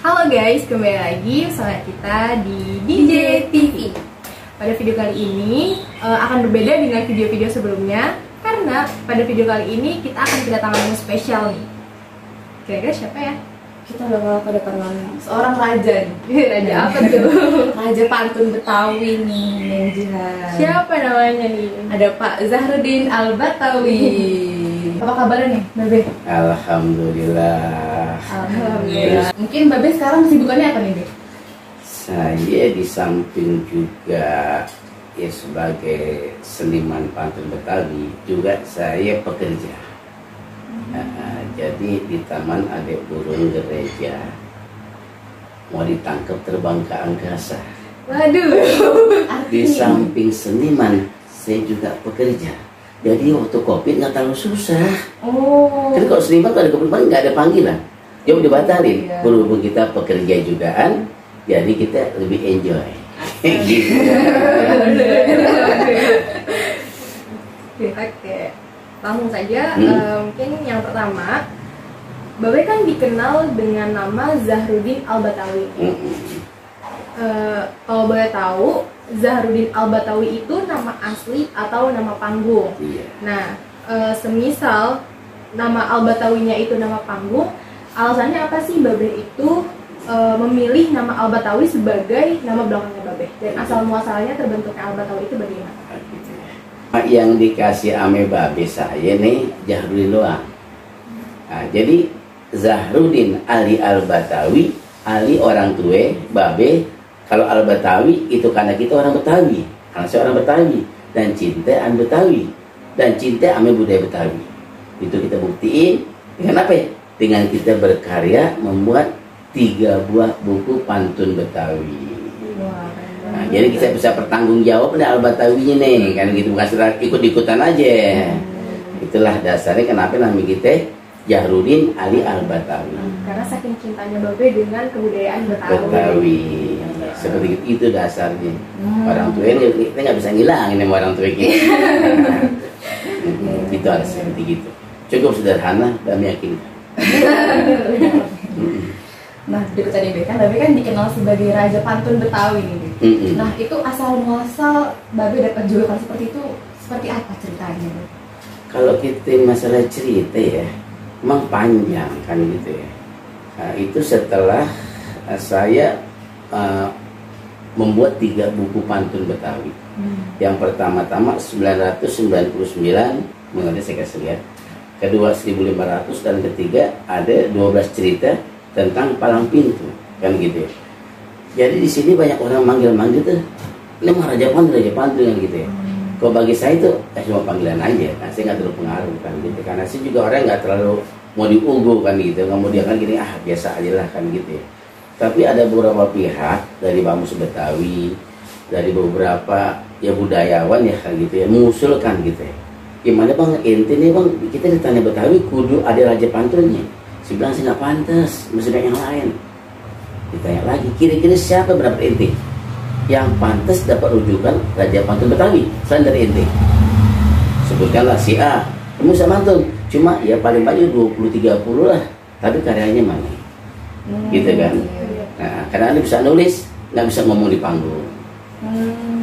Halo guys, kembali lagi bersama kita di DJ TV. Pada video kali ini akan berbeda dengan video-video sebelumnya, karena pada video kali ini kita akan kedatangan tamu spesial nih. Kira-kira siapa ya? Kita bakal kedatangan seorang raja nih. Raja apa tuh? Raja pantun Betawi nih, Nenjihan. Siapa namanya nih? Ada Pak Zahruddin Al-Batawi. Apa kabarnya nih, Babe? Alhamdulillah. Alhamdulillah. Mungkin Babe sekarang kesibukannya apa nih, Babe? Saya di samping juga ya sebagai seniman pantun Betawi, juga saya pekerja. Jadi di taman ada burung gereja mau ditangkap terbang ke angkasa. Waduh. Di samping seniman saya juga pekerja. Jadi waktu COVID nggak terlalu susah. Oh. Kan kalau seniman kalau ada COVID nggak ada panggilan, jauh dibatalin. Iya. Berhubung kita pekerja jugaan, jadi kita lebih enjoy. Gitu. Oke, langsung saja. Mungkin yang pertama, Babe kan dikenal dengan nama Zahruddin Al-Batawi. Kalau boleh tahu, Zahruddin Al-Batawi itu nama asli atau nama panggung? Iya. Nah, semisal nama Al-Batawinya itu nama panggung, alasannya apa sih Babe itu memilih nama Al-Batawi sebagai nama belakangnya Babe? Dan asal muasalnya terbentuknya Al-Batawi itu bagaimana? Yang dikasih ame babe saya nih Zahruddin doang. Nah, jadi Zahruddin Ali Al-Batawi, Ali orang tua, babe kalau Al-Batawi itu karena kita orang Betawi, karena saya orang Betawi dan cinta an Betawi dan cinta ame budaya Betawi. Itu kita buktiin dengan apa ya? Dengan kita berkarya membuat 3 buah buku pantun Betawi. Nah, jadi kita bisa bertanggung jawab pada Al-Batawinya nih, kan gitu, bukan sekedar ikut-ikutan aja. Itulah dasarnya kenapa nama kita Zahruddin Ali Al-Batawi. Karena saking cintanya Babe dengan kebudayaan Betawi. Betawi. Seperti itu dasarnya. Orang tua ini kita nggak bisa ngilangin sama orang tua kita. Gitu harus seperti gitu. Cukup sederhana dan meyakinkan. Nah, dari tadi Babe kan dikenal sebagai Raja Pantun Betawi nih. Nah, itu asal muasal Babe dapat julukan seperti itu seperti apa ceritanya? Kalau kita masalah cerita ya, emang panjang kan gitu ya. Nah, itu setelah saya membuat 3 buku pantun Betawi. Yang pertama-tama 999, mengenai saya kasih lihat. Kedua 1500 dan ketiga ada 12 cerita tentang palang pintu, kan gitu ya. Jadi di sini banyak orang manggil-manggil tuh, ini mah Raja Pantun kan gitu ya. Kalau bagi saya itu cuma panggilan aja, kan saya nggak terlalu pengaruh kan gitu. Karena saya juga orang nggak terlalu mau diugu kan gitu, nggak mau dia kan gini biasa aja lah kan gitu ya. Tapi ada beberapa pihak dari Bamus Betawi, dari beberapa ya budayawan ya kan gitu ya, mengusulkan gitu ya. Gimana bang, ente nih bang, kita ditanya Betawi kudu ada Raja Pantunnya. Saya bilang saya nggak pantas, mesti banyak yang lain. Ditanya lagi, kira-kira siapa berapa ente yang pantas dapat rujukan Raja Pantun Betawi selain dari ente? Sebutkanlah si A, kamu bisa pantun, cuma ya paling banyak 20-30 lah, tapi karyanya mana? Gitu kan? Nah, karena anda bisa nulis, nggak bisa ngomong di panggung.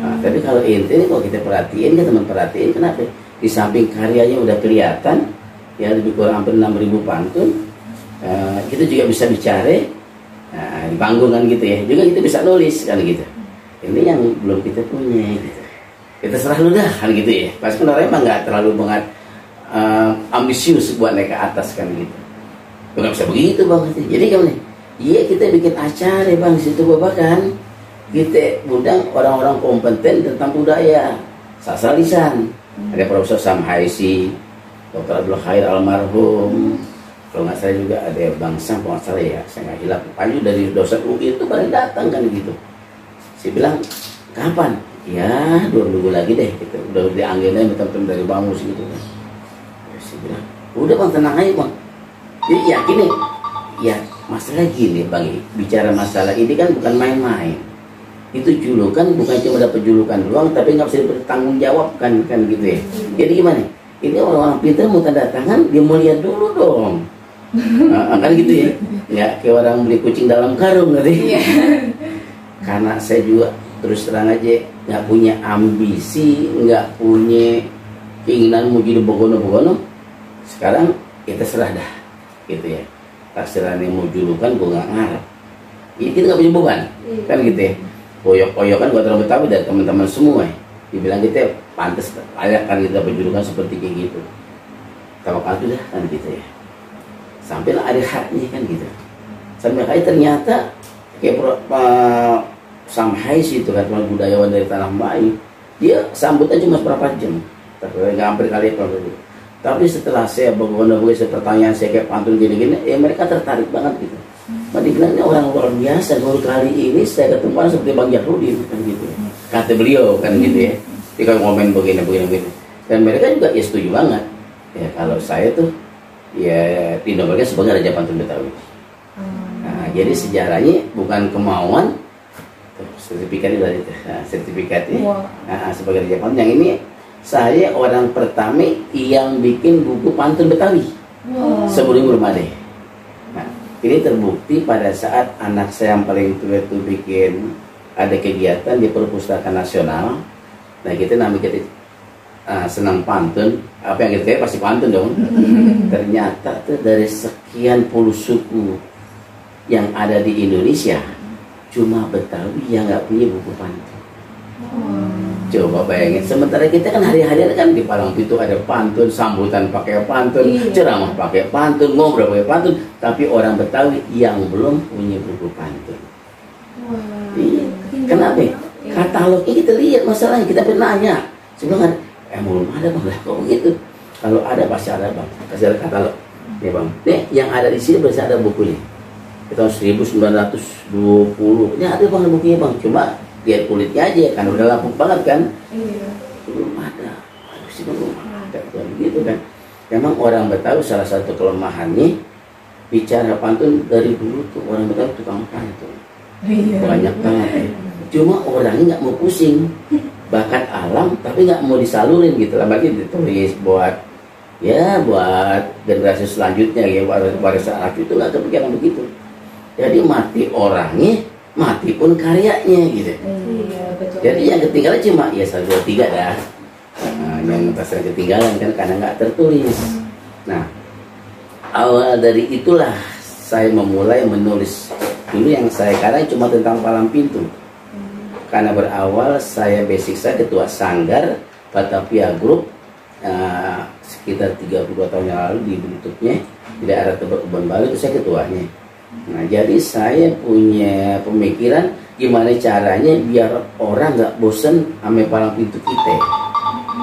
Nah, tapi kalau ente ini kalau kita perhatiin, kan teman perhatiin, kenapa? Di samping karyanya udah kelihatan, ya lebih kurang hampir 6.000 pantun. Kita juga bisa bicara di panggung kan gitu ya, juga kita bisa nulis kan gitu. Ini yang belum kita punya gitu. Kita serah lu dah kan gitu ya. Pasti kan orang emang nggak terlalu banget ambisius buat naik ke atas kan gitu. Nggak bisa begitu bang. Jadi kan nih, iya kita bikin acara bang di situ bapak kan. Kita undang orang-orang kompeten tentang budaya, sastra lisan. Ada Profesor Sam Haisi, Dr. Abdul Khair almarhum. Kalau nggak salah juga ada Bang Sam, kalau nggak salah ya, saya nggak hilang. Pokoknya dari dosen UI itu pada datang kan gitu. Saya bilang, kapan? Ya 2 minggu lagi deh, gitu. Udah dianggilnya teman-teman dari Bamus gitu kan. Saya bilang, udah bang tenang aja bang. Jadi yakin nih, ya masalah gini bang, bicara masalah ini kan bukan main-main. Itu julukan bukan cuma dapat julukan doang, tapi nggak bisa bertanggung jawab kan gitu ya. Jadi gimana? Ini orang-orang pintar mau tanda tangan, dia mau lihat dulu dong. Kan gitu ya, nggak kayak orang beli kucing dalam karung nanti. Karena saya juga terus terang aja nggak punya ambisi, nggak punya keinginan mau jadi bogono-bogono. Sekarang kita serah dah, gitu ya. Taksirannya mau julukan gue nggak ngarep. Ya, kita nggak punya beban, kan gitu ya. Koyok-koyokan buat orang Betawi dari teman-teman semua ya. Dibilang kita pantas layak kan kita berjulukan seperti kayak gitu. Tawakal itu dah kan gitu ya. Sampailah ada haknya kan gitu. Sampai kayak ternyata kayak Samhai sih itu kan budayawan dari Tanah Melayu. Dia sambutan cuma berapa jam, tapi nggak hampir kali apa dulu. Tapi setelah saya berbondong-bondong pertanyaan saya kayak pantun gini-gini, ya mereka tertarik banget gitu. Mereka bilang ini orang luar biasa. Baru kali ini saya ketemu orang seperti Bang Jahrudin kan gitu. Kata beliau kan gitu ya. Dia ngomong begini. Dan mereka juga ya setuju banget. Ya kalau saya tuh ya dinobatkan sebagai Raja Pantun Betawi. Nah, jadi sejarahnya bukan kemauan, sertifikatnya dari sertifikatnya. Nah, sebagai Raja Pantun yang ini saya orang pertama yang bikin buku pantun Betawi sebelum belum ada. Nah, ini terbukti pada saat anak saya yang paling tua itu bikin ada kegiatan di Perpustakaan Nasional. Nah, kita namanya senang pantun. Apa yang kita kayak pasti pantun dong. Ternyata tuh dari sekian puluh suku yang ada di Indonesia, cuma Betawi yang nggak punya buku pantun. Coba bayangin, sementara kita kan hari-hari kan di Palangpintu ada pantun, sambutan pakai pantun, ceramah pakai pantun, ngobrol pakai pantun, tapi orang Betawi yang belum punya buku pantun. Iya. Kenapa? Katalognya kita lihat masalahnya, kita pernah nanya, sebenarnya belum ada Bang, lah kok begitu? Kalau ada pasti ada Bang, pasti ada katalog, ya Bang. Nih yang ada di sini pasti ada bukunya. Tahun 1920, ini ada Bang bukunya Bang, cuma lihat kulitnya aja kan udah lapuk banget kan. Belum ada, harus belum ada kan gitu kan. Memang orang Betawi salah satu kelemahannya bicara pantun dari dulu tuh orang Betawi tukang pantun banyak banget ya. Cuma orangnya nggak mau pusing, bakat alam tapi nggak mau disalurin gitu lah, bagi ditulis buat generasi selanjutnya ya, warisan anak itu nggak kepikiran begitu. Jadi mati orangnya, mati pun karyanya gitu. Betul. Jadi yang ketinggalan cuma ya 1, 2, 3 dah. Nah, yang pasti ketinggalan kan karena nggak tertulis. Nah, awal dari itulah saya memulai menulis. Dulu yang saya karang cuma tentang Palangpintu. Karena berawal saya basic saya ketua Sanggar Batavia Group sekitar 32 tahun yang lalu dibentuknya di daerah Tebet Kebon Baru, itu saya ketuanya. Nah, jadi saya punya pemikiran gimana caranya biar orang nggak bosen sama Palangpintu kita.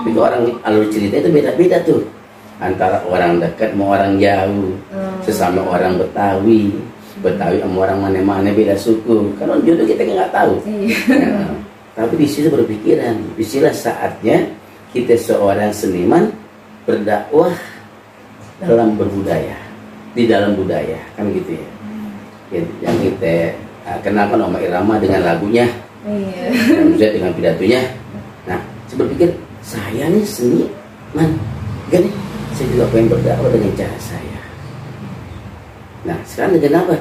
Itu orang alur cerita itu beda-beda tuh, antara orang dekat mau orang jauh, sesama orang Betawi sama orang mana-mana beda suku. Karena jodoh kita nggak tahu. Nah, tapi di situ berpikiran, disinilah saatnya kita seorang seniman berdakwah dalam berbudaya, di dalam budaya, kan gitu ya. Yang kita kenalkan Oma Irama dengan lagunya, dan Zed dengan pidatonya. Nah, saya berpikir saya nih seniman, kan nih, saya juga pengen berdakwah dengan cara saya. Nah, sekarang dengan apa?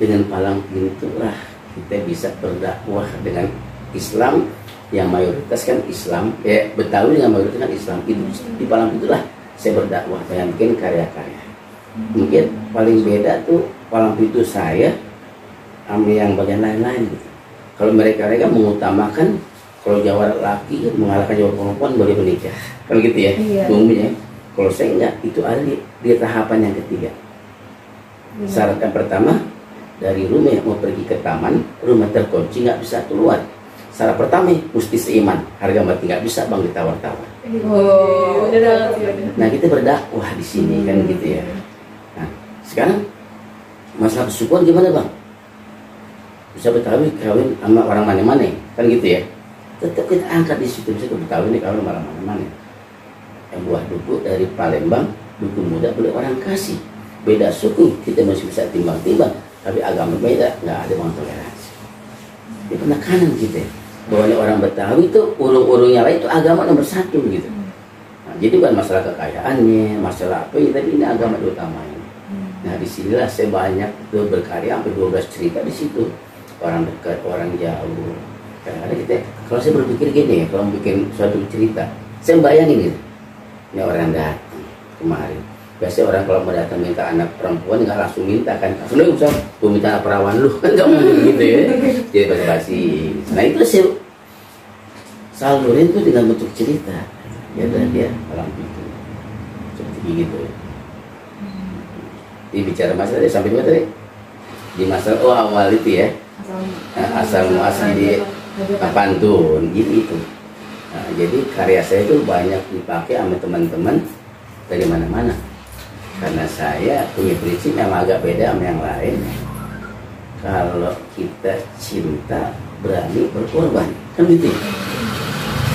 Dengan Palangpintu lah kita bisa berdakwah dengan Islam yang mayoritas kan Islam, Betawi dengan mayoritas kan Islam. Itu di Palangpintu lah saya berdakwah dengan bikin karya-karya. Mungkin paling beda tuh Palangpintu saya sama yang bagian lain-lain gitu. Kalau mereka mengutamakan kalau jawara laki mengalahkan jawara perempuan boleh menikah, kan gitu ya umumnya. Kalau saya enggak, itu ada di tahapan yang ketiga. Syarat yang pertama, dari rumah mau pergi ke taman, rumah terkunci nggak bisa keluar. Syarat pertama mesti seiman, harga mati nggak bisa Bang ditawar-tawar. Nah, kita berdakwah di sini kan gitu ya. Nah, sekarang masalah kesukuan gimana Bang? Bisa Betawi kawin sama orang mana-mana kan gitu ya. Tetap kita angkat di situ, bisa ke Betawi nih kawin sama orang mana-mana. Yang buah duku dari Palembang, duku muda boleh orang kasih. Beda suku kita masih bisa timbang-timbang, tapi agama beda nggak ada Bang toleransi. Di penekanan kita bahwa orang Betawi itu urung-urungnya lain itu agama nomor 1 gitu. Nah, jadi bukan masalah kekayaannya, masalah apa ya, tapi ini agama utamanya. Nah disinilah saya banyak tuh berkarya sampai 12 cerita di situ. Orang dekat, orang jauh. Kadang-kadang kita, kalau saya berpikir gini ya, kalau bikin suatu cerita, saya bayangin gitu. Ini orang datang kemarin. Biasanya orang kalau mau datang minta anak perempuan nggak langsung minta kan. Langsung lu bisa, gue minta anak perawan lu kan nggak mungkin gitu ya. Jadi basa-basi. Nah itu saya salurin tuh dengan bentuk cerita. Ya udah dia malam itu seperti gitu. Ini bicara masalah dia sampai mana tadi? Di masalah awal itu ya. Asal muasal di pantun gitu. Nah, jadi karya saya itu banyak dipakai sama teman-teman dari mana-mana. Karena saya punya prinsip yang agak beda sama yang lain. Kalau kita cinta berani berkorban, kan gitu.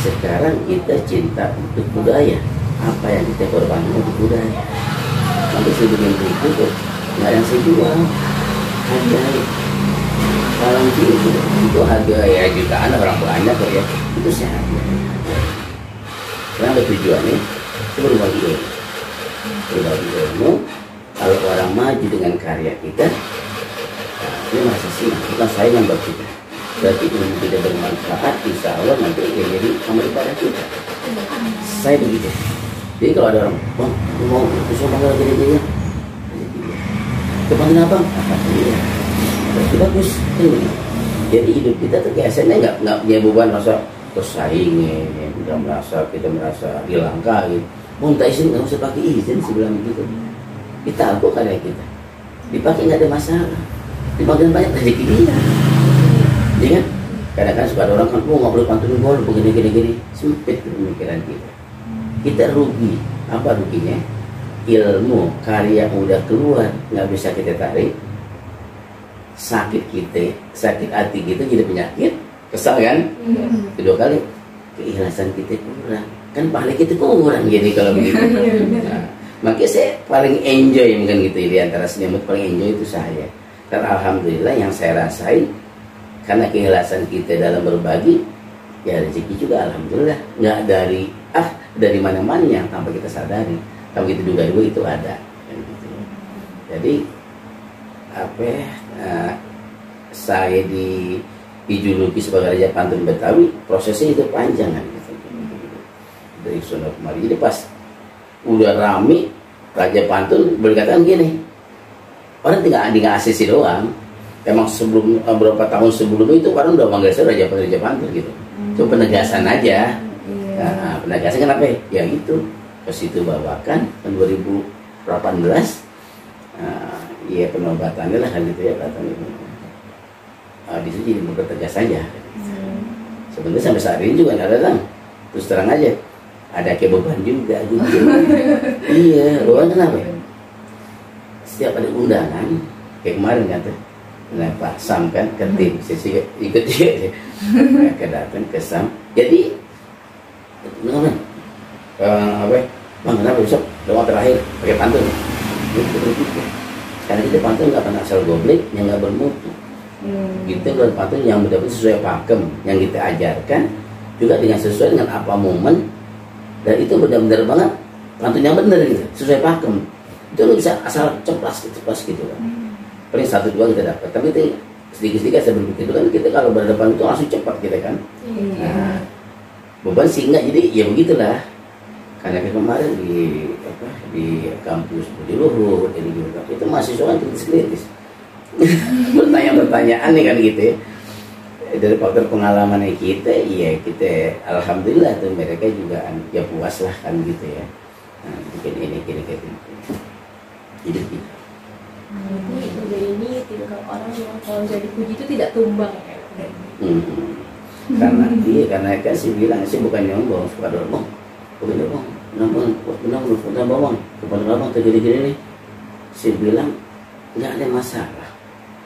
Sekarang kita cinta untuk budaya. Apa yang kita korban untuk budaya. Sampai sebelum itu nggak yang saya jual. Hargai. Kalau itu harga ya jutaan orang banyak kok ya. Itu saya hargai. Karena tujuannya itu berbagi ilmu. Berbagi ilmu. Kalau orang maju dengan karya kita, dia merasa senang. Bukan saingan buat kita. Berarti ilmu tidak bermanfaat, insya Allah nanti dia jadi amal ibadah kita. Saya begitu. Jadi kalau ada orang, bang, mau usaha bangga gini-gini, kepanggil apa? Iya. Berarti bagus. Jadi hidup kita tuh biasanya nggak punya beban masa bersaing, udah kita merasa dilangkahi. Mau minta izin nggak usah pakai izin, sebelum begitu. Kita aku karya kita, dipakai nggak ada masalah. Dipakai banyak rezeki dia. Iya kan? Kadang-kadang suka ada orang kan, nggak boleh pantunin gol, begini, sempit pemikiran kita. Kita rugi. Apa ruginya? Ilmu, karya udah keluar, nggak bisa kita tarik. Sakit hati kita jadi penyakit, kesal kan? Kedua kali, keikhlasan kita kurang. Kan pahala kita kurang jadi kalau begitu. Nah, makanya saya paling enjoy mungkin gitu di antara seniman paling enjoy itu saya. Karena alhamdulillah yang saya rasain karena keikhlasan kita dalam berbagi, ya rezeki juga alhamdulillah nggak dari mana-mana yang tanpa kita sadari, tanpa kita duga-duga itu ada. Gitu. Jadi saya dijuluki sebagai Raja Pantun Betawi, prosesnya itu panjang kan gitu. Dari sono kemari. Jadi pas udah rame Raja Pantun berkata gini, orang tinggal asisi doang. Emang sebelum beberapa tahun sebelumnya itu orang udah manggil saya Raja Pantun gitu. Itu penegasan aja. Nah, penegasan kenapa? Ya itu pas itu bawakan tahun 2018. Iya penobatannya lah kan gitu ya katanya. Di situ jadi mempertegas saja. Sebenarnya sampai saat ini juga nggak ada kan. Terus terang aja ada kayak beban juga gitu. Iya, beban kenapa? Setiap ada undangan kayak kemarin kan tuh. Nah, Pak Sam kan ke tim, saya ikut juga ke datang ke Sam. Jadi bang kenapa besok doa terakhir pakai pantun? Karena kita pantun nggak pernah asal goblek, yang nggak bermutu. Kita berpantun yang benar-benar sesuai pakem yang kita ajarkan, juga dengan sesuai dengan apa momen, dan itu benar-benar banget pantun yang benar gitu, sesuai pakem. Itu lo bisa asal ceplas gitu kan. Paling 1-2 kita dapat, tapi itu sedikit-sedikit saya berpikir itu kan kita kalau berdepan itu langsung cepat kita kan. Nah, beban sih enggak, jadi ya begitulah. Karena kemarin di kampus di Luhur itu mahasiswa kan kritis pertanyaan nih kan gitu ya. Dari faktor pengalaman kita, iya kita alhamdulillah tuh mereka juga ya puas lah kan gitu ya. Nah, bikin ini gitu. Hidup kita. Jadi menjadi ini tipikal orang yang kalau jadi puji itu tidak tumbang ya. Karena kan sih bilang sih bukan nyombong, suka dorong. Begitu bang, benar bang, kepada abang terjadi nih. Saya bilang nggak ada masalah.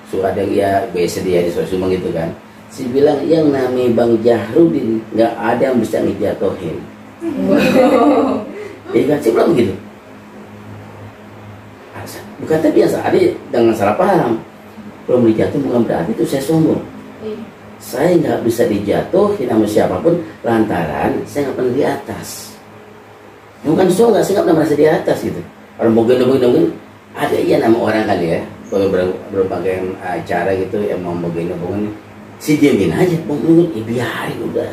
Suka ada ya biasa dia di Sumbang gitu kan. Saya bilang yang namanya Bang Jahrudin nggak ada yang bisa ngejatuhin. Jadi kan saya bilang gitu. Bukan tapi yang ada dengan salah paham. Kalau dijatuh bukan berarti itu saya sombong. Saya nggak bisa dijatuhin sama siapapun lantaran saya nggak pernah di atas. Bukan sombong, saya nggak pernah merasa di atas gitu. Orang mau gendong, ada ya nama orang kali ya, berbagai acara gitu yang mau begini, si diamin aja, biarin udah.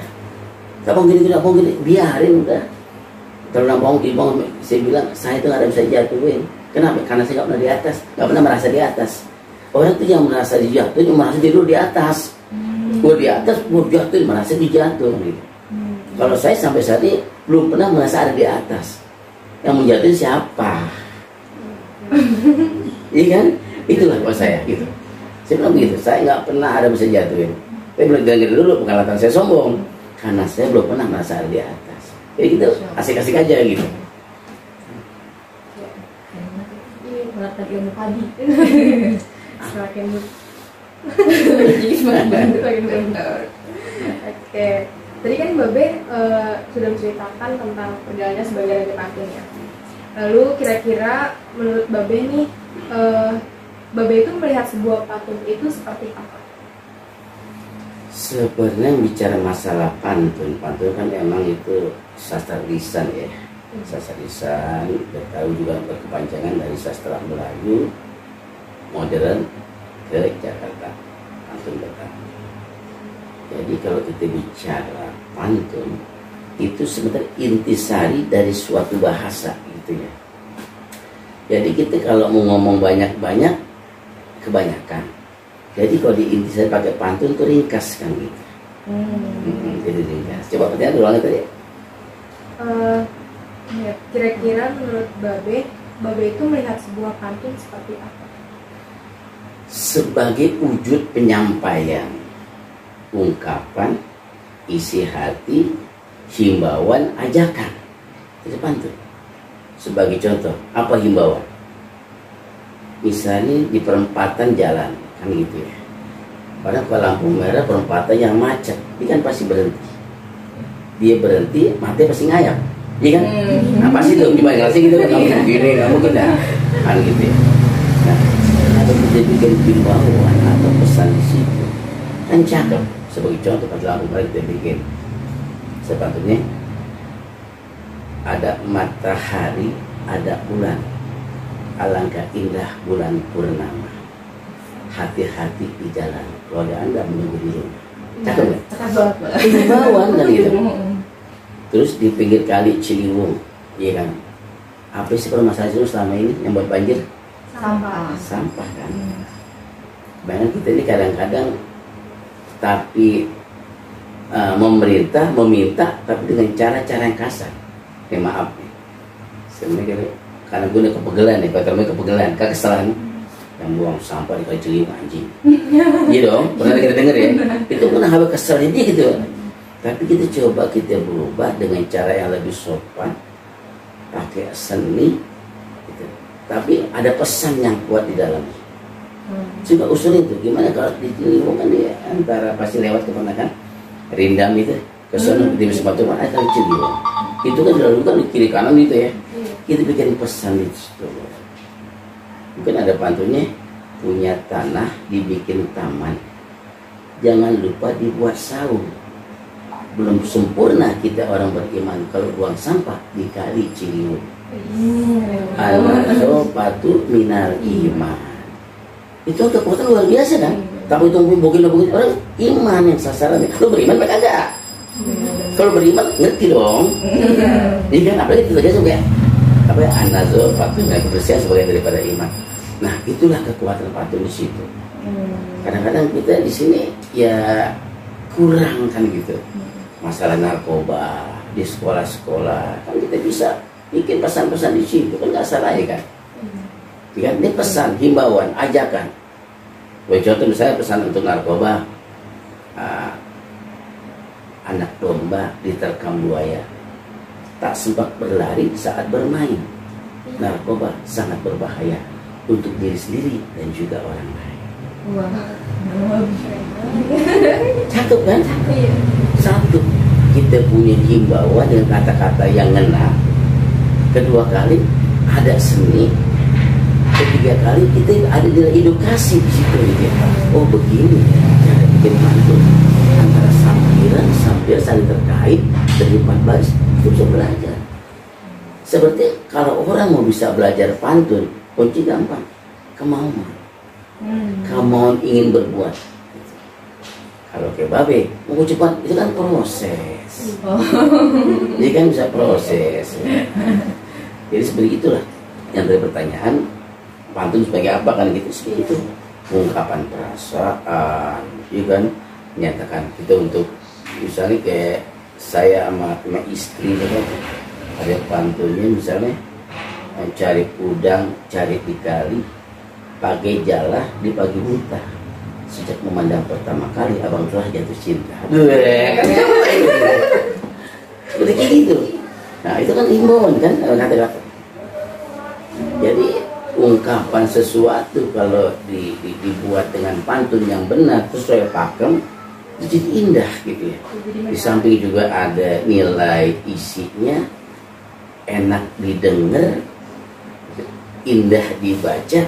Abang gini, biarin udah. Kalau abang saya bilang, saya itu nggak ada bisa jatuhin. Kenapa? Karena saya nggak pernah di atas, nggak pernah merasa di atas. Orang itu yang merasa dijatuhin, yang merasa dulu di atas. Gue di atas, gue jatuhin, merasa dijatuh. Gitu. Kalau saya sampai saat ini belum pernah merasa ada di atas. Yang menjatuhin siapa? Iya kan? Itulah buat saya gitu. Saya bilang begitu, saya nggak pernah ada bisa jatuhin. Saya bilang jangan dulu, bukan alasan saya sombong, karena saya belum pernah merasa ada di atas. Jadi gitu, asik-asik aja gitu. Melatih ilmu padi. Semakin Oke, tadi kan Babe sudah menceritakan tentang perjalanannya sebagai raja pantun ya. Lalu kira-kira menurut Babe nih, Babe itu melihat sebuah pantun itu seperti apa? Sebenarnya bicara masalah pantun kan emang itu sastra lisan ya. Sastra lisan, Betawi juga berkepanjangan dari sastra Melayu modern ke Jakarta, pantun Betawi. Jadi kalau kita bicara pantun itu sebenarnya intisari dari suatu bahasa gitu ya. Jadi kita kalau mau ngomong banyak-banyak kebanyakan. Jadi kalau diintisari pakai pantun itu ringkas kan gitu. Jadi ringkas. Coba pertanyaan dulu tadi. Ya, kira-kira menurut Babe itu melihat sebuah pantun seperti apa? Sebagai wujud penyampaian ungkapan isi hati, himbauan, ajakan. Itu pantun. Sebagai contoh, apa himbauan? Misalnya di perempatan jalan, kan gitu ya. Padahal kalau lampu merah perempatan yang macet, dia kan pasti berhenti. Dia berhenti, mati pasti ngayap. Iya kan? Nah pasti tuh, coba ngasih gitu kan, kamu begini, kamu kita kan gitu ya. Nah, ada kita bikin himbauan atau pesan di situ, kan cakep. Sebagai contoh, pada lampu merah kita bikin sepatutnya ada matahari, ada bulan, alangkah indah bulan purnama, hati-hati di jalan, keluarga Anda menunggu di rumah. Cakep nggak? Cakep banget. Himbauan kan gitu. Terus di pinggir kali Ciliwung, iya kan? Apa sih permasalahan itu selama ini yang buat banjir? Sampah kan. Bayangkan kita ini kadang-kadang tapi memerintah meminta tapi dengan cara-cara yang kasar. Ya maaf nih. Sebenarnya karena gue udah kepegelan nih, kalau kepegelan, kesalahan yang buang sampah di kali Ciliwung anjing. Iya dong, pernah kita denger ya. Itu pernah habis kesel dia gitu. Tapi kita coba kita berubah dengan cara yang lebih sopan, pakai seni, gitu. Tapi ada pesan yang kuat di dalamnya. Coba usul itu, gimana kalau di Ciliwung kan dia antara pasti lewat kemana kan, Rindam itu, ke sana di Sepatu mana kan Ciliwung. Itu kan dulu kan di kiri kanan gitu ya. Kita bikin pesan di situ. Mungkin ada pantunnya, punya tanah dibikin taman, jangan lupa dibuat saung. Belum sempurna kita orang beriman kalau buang sampah di kali Ciliwung. Al-sopatu minal iman. Itu kekuatan luar biasa kan? Tapi itu mungkin orang iman yang sasarannya. Lo beriman mereka enggak? Kalau beriman ngerti dong. Ini kan apalagi kita aja juga. Apa ya? An-nazofatu minal kebersihan sebagai daripada iman. Nah itulah kekuatan patun di situ. Kadang-kadang kita di sini ya kurang kan gitu. Masalah narkoba di sekolah-sekolah kan kita bisa bikin pesan-pesan di situ kan nggak salah ya kan? Kan ini pesan, himbauan, ajakan. Contoh misalnya pesan untuk narkoba, anak domba diterkam buaya, tak sempat berlari saat bermain. Narkoba sangat berbahaya untuk diri sendiri dan juga orang lain. Cakep kan? Satu, kita punya himbauan dengan kata-kata yang ngena. Kedua kali ada seni. Ketiga kali kita ada edukasi di situ gitu. Oh begini cara bikin pantun antara sampir saling terkait dari 4 baris itu bisa belajar. Seperti kalau orang mau bisa belajar pantun Kunci gampang, kemauan. Kemauan ingin berbuat. Kalau ke babe, mau cepat, itu kan proses. Jadi kan bisa proses. Jadi seperti itulah yang dari pertanyaan, pantun sebagai apa kan gitu, seperti itu. Ungkapan perasaan, ya kan, menyatakan kita untuk misalnya kayak saya sama istri kan, ada pantunnya misalnya cari udang, cari di kali, pakai jala di pagi buta. Sejak memandang pertama kali abang telah jatuh cinta. Seperti gitu. Nah itu kan himbauan kan kata-kata. Jadi ungkapan sesuatu kalau dibuat dengan pantun yang benar sesuai pakem, jadi indah gitu ya. Di samping juga ada nilai isinya, enak didengar, indah dibaca,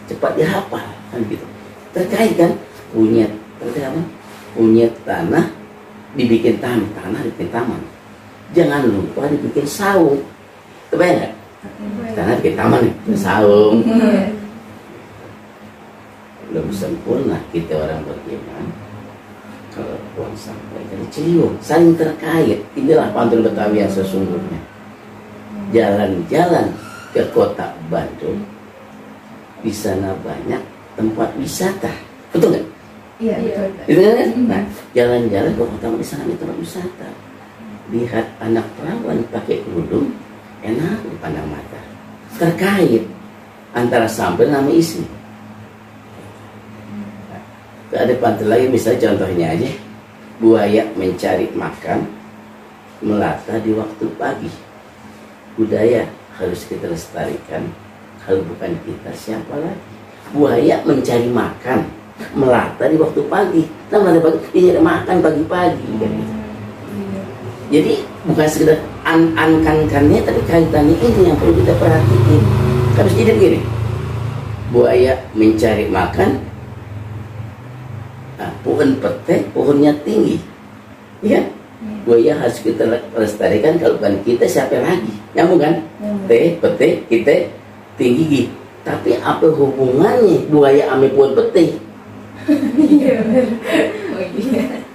cepat dihafal kan gitu. Terkait kan punya tanah dibikin tanah dibikin taman. Jangan lupa dibikin saung. Kebayang nggak? Tanah bikin taman nih, saung. Belum sempurna kita orang beriman. Kalau buang sampah jadi ciliwung, saling terkait. Inilah pantun Betawi yang sesungguhnya. Jalan-jalan ke kota Bandung, di sana banyak tempat wisata, betul nggak? Iya, betul. Itu kan? Nah, jalan-jalan ke kota, di sana ada tempat wisata. Lihat anak perawan pakai kerudung, enak dipandang mata. Terkait antara sampel nama isi. Ada pantun lagi, misalnya contohnya aja, buaya mencari makan melata di waktu pagi. Budaya harus kita lestarikan. Kalau bukan kita siapa lagi? Buaya mencari makan melata di waktu pagi. Nah melata pagi, dia nyari makan pagi-pagi kan gitu. Jadi bukan sekedar an-kan-kannya, tapi kaitannya ini yang perlu kita perhatikan. Harus jadi begini, buaya mencari makan, nah, pohon petek, pohonnya tinggi, ya. Buaya harus kita lestarikan, kalau bukan kita siapa lagi? Nyambung kan? Teh, petek, kita tinggi gigi. Tapi apa hubungannya buaya sama pohon petek?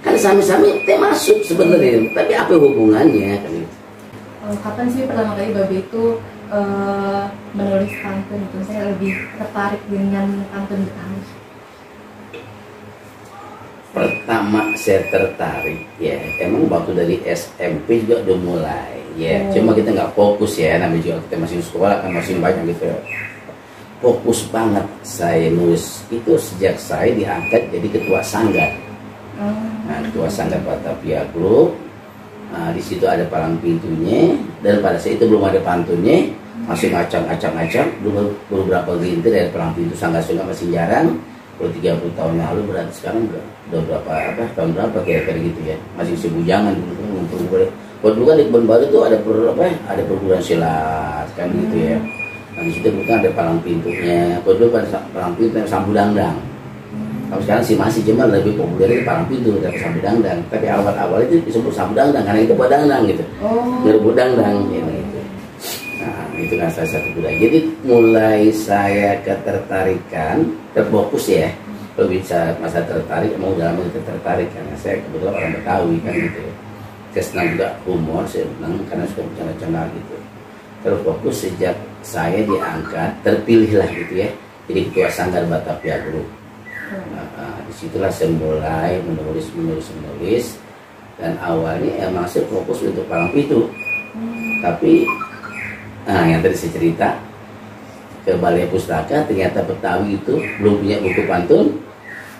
Kan sami-sami teh masuk sebenarnya, tapi apa hubungannya kan itu? Kapan sih pertama kali Babe itu menulis pantun itu? Saya lebih tertarik dengan pantun Betawi. Pertama saya tertarik ya, emang waktu dari SMP juga udah mulai ya. Cuma kita nggak fokus ya, namanya juga kita masih sekolah kan, masih banyak gitu. Fokus banget saya nulis itu sejak saya diangkat jadi ketua sanggar. Nah, ketua sanggar Batavia Group. Nah, di situ ada palang pintunya, dan pada saat itu belum ada pantunnya, masih ngacang. Dulu beberapa gelintir dari palang pintu sanggar masih jarang. Kalau 30 tahun yang lalu berarti sekarang udah berapa tahun berapa kira-kira gitu ya, masih sebujangan dulu. Kalau dulu kan di Kebun Baru itu ada perguruan silat kan gitu ya. Nah di situ bukan ada palang pintunya. Kalau dulu pada palang pintu sambu dangdang. Kalau sekarang sih masih, cuma lebih populer itu palang pintu daripada sambu dangdang. Tapi awal itu disebut sambu dangdang karena itu buat dangdang gitu. Ngerebut dangdang gitu. Nah itu kan salah satu budaya. Jadi mulai saya ketertarikan, terfokus ya. Kalau bisa masa tertarik, mau dalam itu tertarik karena saya kebetulan orang Betawi kan gitu ya. Saya senang juga humor, saya senang karena suka bercanda-canda gitu. Terfokus sejak saya diangkat, terpilihlah gitu ya, jadi ketua sanggar Batavia Group. Disitulah saya mulai menulis, dan awalnya emang saya fokus untuk palang pintu. Tapi yang tadi saya cerita ke Balai Pustaka, ternyata Betawi itu belum punya buku pantun.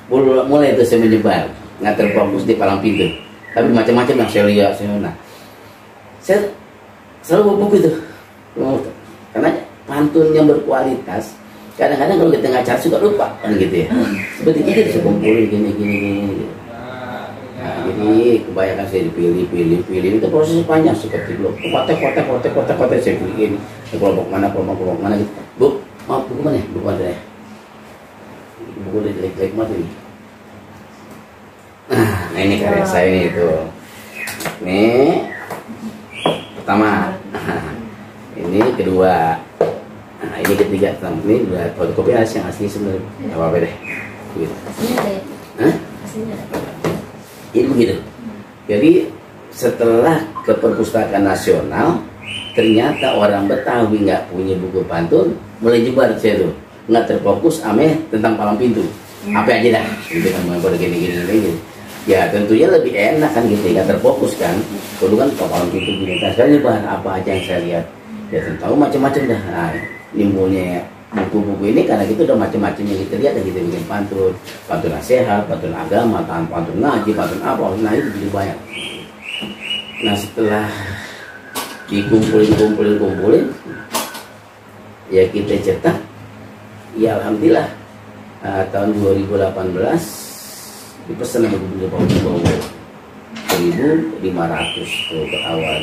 Mulai itu saya menyebar, nggak terfokus di palang pintu, tapi macam-macam yang saya lihat. Saya selalu bawa buku itu, karena pantun yang berkualitas. Kadang-kadang kalau kita ngacar suka lupa kan gitu ya. Seperti kita bisa kumpulin gini. Nah, jadi kebanyakan saya dipilih itu prosesnya panjang, seperti belum kotak saya pilih kelompok mana gitu. Bu, maaf buku mana ya? Buku ada ya? Buku udah jelek-jelek banget ini. Nah ini karya saya nih itu. Ini pertama, ini kedua. Nah ini ketiga ini udah fotokopi yang asli sebenarnya, nggak apa-apa deh. Gitu. Aslinya ada ya? Hah? Aslinya ada. Ini begitu. Jadi setelah ke perpustakaan nasional, ternyata orang Betawi nggak punya buku pantun, mulai jebar saya tuh, nggak terfokus ame tentang palang pintu. Apa aja dah, gitu kan mau gini. Ya tentunya lebih enak kan gitu, nggak terfokus kan. Dulu kan palang pintu gini, kan sekarang nyebar apa aja yang saya lihat. Ya tahu macam-macam dah. Nah, nimbulnya buku-buku ini karena gitu udah macam-macam yang kita lihat, kita bikin pantun nasihat, pantun agama, pantun ngaji, pantun apa, nah itu jadi banyak. Nah setelah dikumpulin, ya kita cetak, ya alhamdulillah tahun 2018 dipesan sama gubernur Bau 1.500 tuh ke awal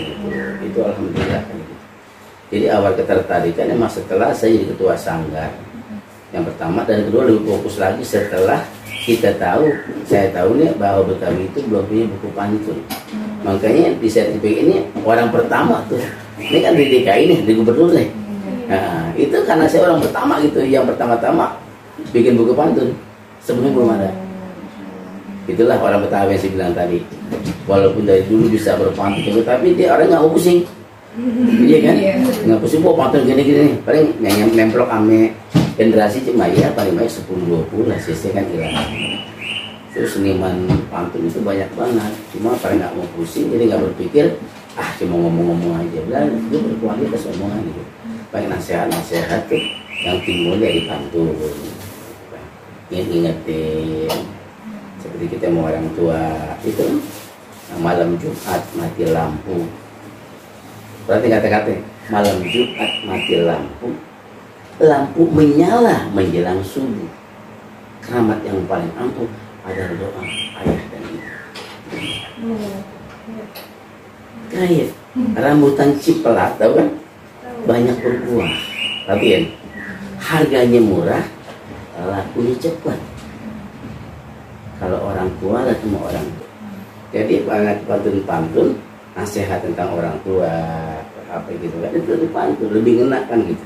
itu alhamdulillah kan gitu. Jadi awal ketertarikan emang setelah saya jadi ketua sanggar yang pertama, dan kedua lebih fokus lagi setelah saya tahu nih bahwa Betawi itu belum punya buku pantun. Makanya di sertifikat ini orang pertama tuh, ini kan di DKI nih, di gubernur nih. Nah, itu karena saya orang pertama gitu, yang pertama-tama bikin buku pantun, sebelumnya belum ada. Itulah orang Betawi yang saya bilang tadi, walaupun dari dulu bisa berpantun, tapi dia orang nggak mau pusing. Iya kan? Nggak pusing, pantun gini-gini, paling nemplok ame generasi cuma ya paling banyak 10-20 lah, sisanya kan hilang. Terus seniman pantun itu banyak banget, cuma paling nggak mau pusing, jadi nggak berpikir cuma ngomong-ngomong aja, dan itu berkualitas omongan gitu. Paling nasihat-nasihat tuh yang timbul dari pantun, ingetin seperti kita mau orang tua itu malam Jumat mati lampu. Berarti kata-kata malam Jumat mati lampu, lampu menyala menjelang subuh. Keramat yang paling ampuh adalah doa ayah dan ibu. Kayak rambutan cipelat, tahu kan? Banyak berbuah, tapi ya, harganya murah, lakunya cepat. Kalau orang tua lah cuma orang tua. Jadi banyak pantun-pantun nasihat tentang orang tua apa gitu kan, itu pantun lebih ngena kan gitu.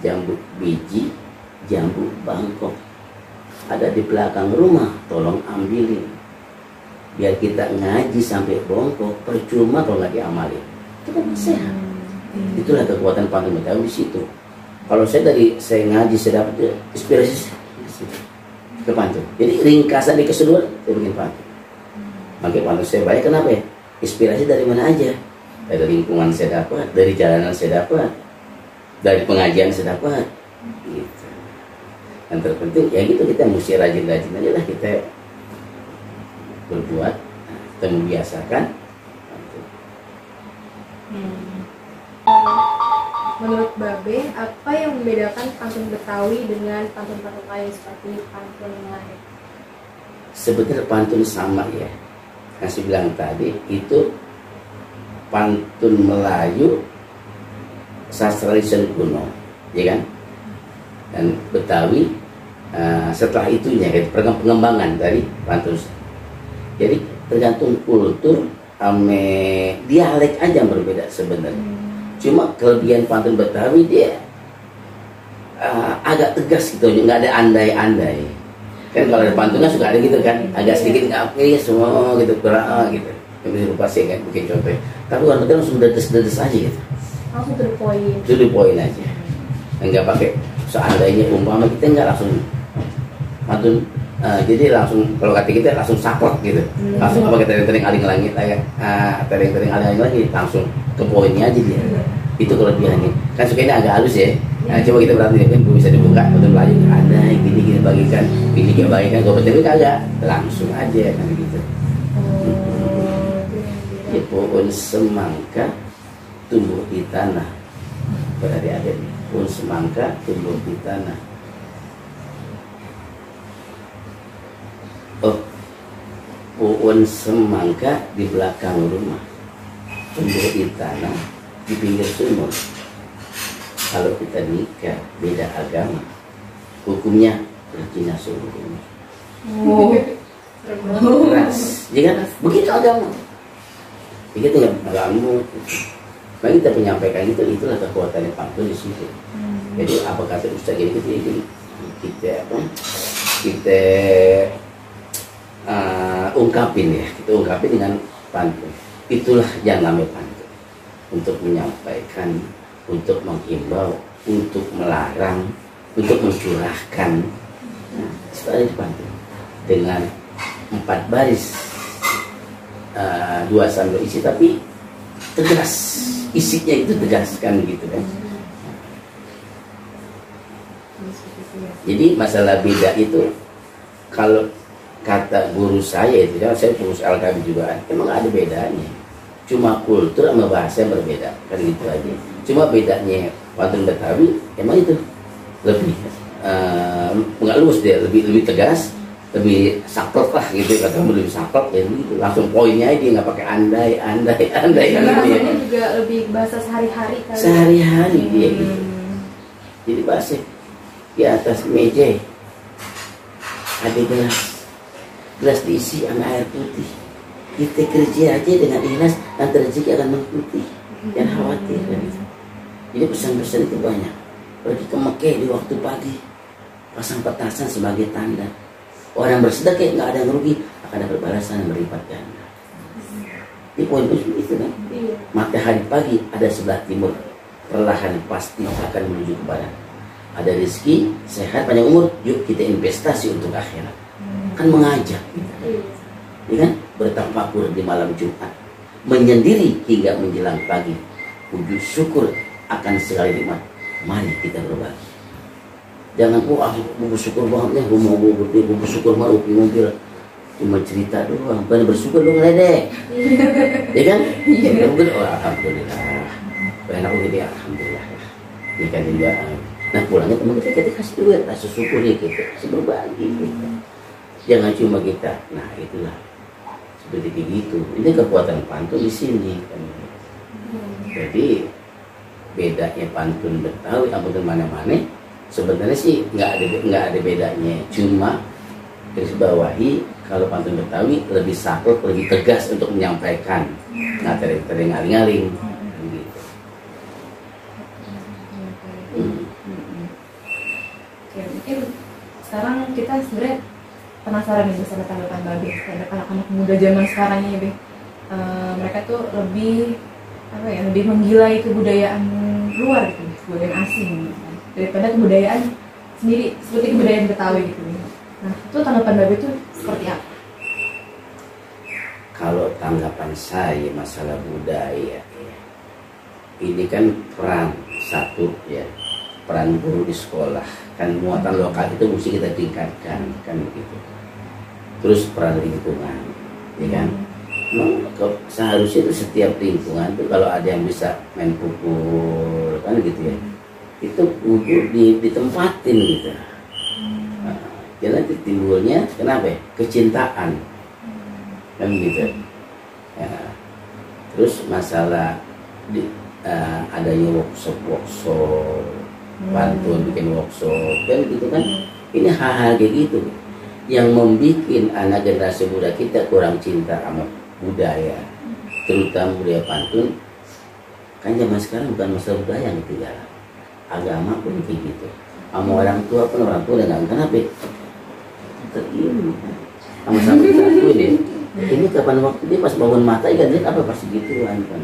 Jambu biji, jambu bangkok ada di belakang rumah, tolong ambilin. Biar kita ngaji sampai bongkok, percuma kalau nggak diamalin. Itu kan sehat. Itulah kekuatan pantun Betawi di situ. Kalau saya ngaji saya dapat inspirasi ke pantun. Jadi ringkasan di keseluruhan saya bikin pantun. Makanya pantun saya banyak, kenapa ya? Inspirasi dari mana aja? Dari lingkungan saya dapat, dari jalanan saya dapat, dari pengajian saya dapat. Gitu. Yang terpenting ya gitu, kita mesti rajin-rajin aja lah kita berbuat, kita membiasakan. Menurut Babe, apa yang membedakan pantun Betawi dengan pantun-pantun lain seperti pantun lain? Sebenarnya pantun sama ya. Kasih bilang tadi itu pantun Melayu sastra lisan kuno, ya kan? Dan Betawi setelah itunya pengembangan dari pantun. Jadi tergantung kultur, dialek aja yang berbeda sebenarnya. Cuma kelebihan pantun Betawi dia agak tegas gitu, nggak ada andai-andai. Kan kalau ada pantunnya suka ada gitu kan, agak sedikit nggak oke semua gitu, kurang gitu. Yang lupa sih kan, bikin contoh. Tapi kalau kita langsung dedes aja gitu. Langsung to the point. To the point aja. Nggak pakai seandainya, umpama kita nggak langsung pantun. Jadi langsung kalau kata kita langsung saklek gitu. Langsung apa kita tering aling langit aja. Tering aling langit langsung ke poinnya aja dia. Itu kelebihannya. Kan sukanya agak halus ya. Nah, coba kita berarti kan bisa dibuka betul lagi ada gini bagikan, gini bagikan, gue betul kagak langsung aja kan gitu. Ya, pohon semangka tumbuh di tanah, berarti ada nih pohon semangka tumbuh di tanah. Oh, pohon semangka di belakang rumah, tumbuh di tanah di pinggir sumur. Kalau kita nikah beda agama, hukumnya berzina seluruhnya. Keras, ya kan? Begitu agama. Begitu ya agama. Makanya kita menyampaikan itulah kekuatan pantun di situ. Jadi apa kata Ustaz gini, kita ungkapin ya, kita ungkapin dengan pantun. Itulah yang namanya pantun, untuk menyampaikan, untuk menghimbau, untuk melarang, untuk mencurahkan. Nah, setelah itu pantun dengan 4 baris, 2 sambal isi, tapi tegas, isinya itu tegas kan gitu kan. Jadi masalah beda itu, kalau kata guru saya itu, saya pengurus LKB juga, emang ada bedanya. Cuma kultur sama bahasa yang berbeda, kan gitu aja. Cuma bedanya pantun Betawi emang itu lebih nggak lurus dia, lebih tegas, lebih saklek lah gitu, kata lebih saklek ya gitu. Langsung poinnya dia nggak pakai andai gitu ya. Juga lebih bahasa sehari-hari kali. Sehari-hari dia gitu. Jadi bahasa di atas meja ada gelas diisi sama air putih. Kita kerja aja dengan ikhlas, nanti rezeki akan mengikuti. Jangan khawatir kan itu. Jadi pesan-pesan itu banyak. Pergi ke Mekah di waktu pagi, pasang petasan sebagai tanda orang bersedekah nggak ada yang rugi, akan dapat balasan yang berlipat ganda. Ini poin-poin itu kan. Matahari pagi ada sebelah timur, perlahan pasti akan menuju ke barat. Ada rezeki, sehat, panjang umur, yuk kita investasi untuk akhirat. Kan mengajak, ya kan? Bertafakur di malam Jumat, menyendiri hingga menjelang pagi, wujud syukur akan segala nikmat. Mari kita berbagi. Jangan bersyukur banget nih, mau bersyukur mau rupi mobil, cuma cerita doang, bukan bersyukur dong ledek, ya kan? Mungkin alhamdulillah, enak begini alhamdulillah, ini kan juga. Nah pulangnya teman kita kasih duit, rasa syukurnya kita kasih berbagi kita. Jangan cuma kita. Nah itulah seperti begitu. Ini kekuatan pantun di sini kan. Jadi bedanya pantun Betawi sama mana-mana sebenarnya sih nggak ada bedanya. Cuma garis bawahi kalau pantun Betawi lebih saklek, lebih tegas untuk menyampaikan. Nggak tering-ngaling. Mungkin sekarang kita sebenarnya penasaran nih sama tanggapan Babe terhadap anak-anak muda zaman sekarang ini, Be. Mereka tuh lebih lebih menggilai kebudayaan luar gitu, kebudayaan asing gitu, daripada kebudayaan sendiri seperti kebudayaan Betawi gitu. Nah, itu tanggapan Babe itu seperti apa? Kalau tanggapan saya masalah budaya ya, ini kan peran satu ya, peran guru di sekolah kan, muatan lokal itu mesti kita tingkatkan kan begitu. Terus peran lingkungan, ya kan. Seharusnya itu setiap lingkungan tuh kalau ada yang bisa main pukul kan gitu ya, itu kudu ditempatin gitu. Nah, nanti timbulnya kenapa ya? Kecintaan kan gitu. Ya. Terus masalah adanya workshop pantun, bikin workshop kan gitu kan, ini hal-hal kayak gitu yang membuat anak generasi muda kita kurang cinta sama budaya, terutama budaya pantun. Kan zaman sekarang bukan masalah budaya yang ketinggalan, agama pun kayak gitu. Sama orang tua pun, orang tua udah nggak kenapa ini sama-sama satu ini kapan waktu dia pas bangun mata ikan dia apa pasti gituan kan.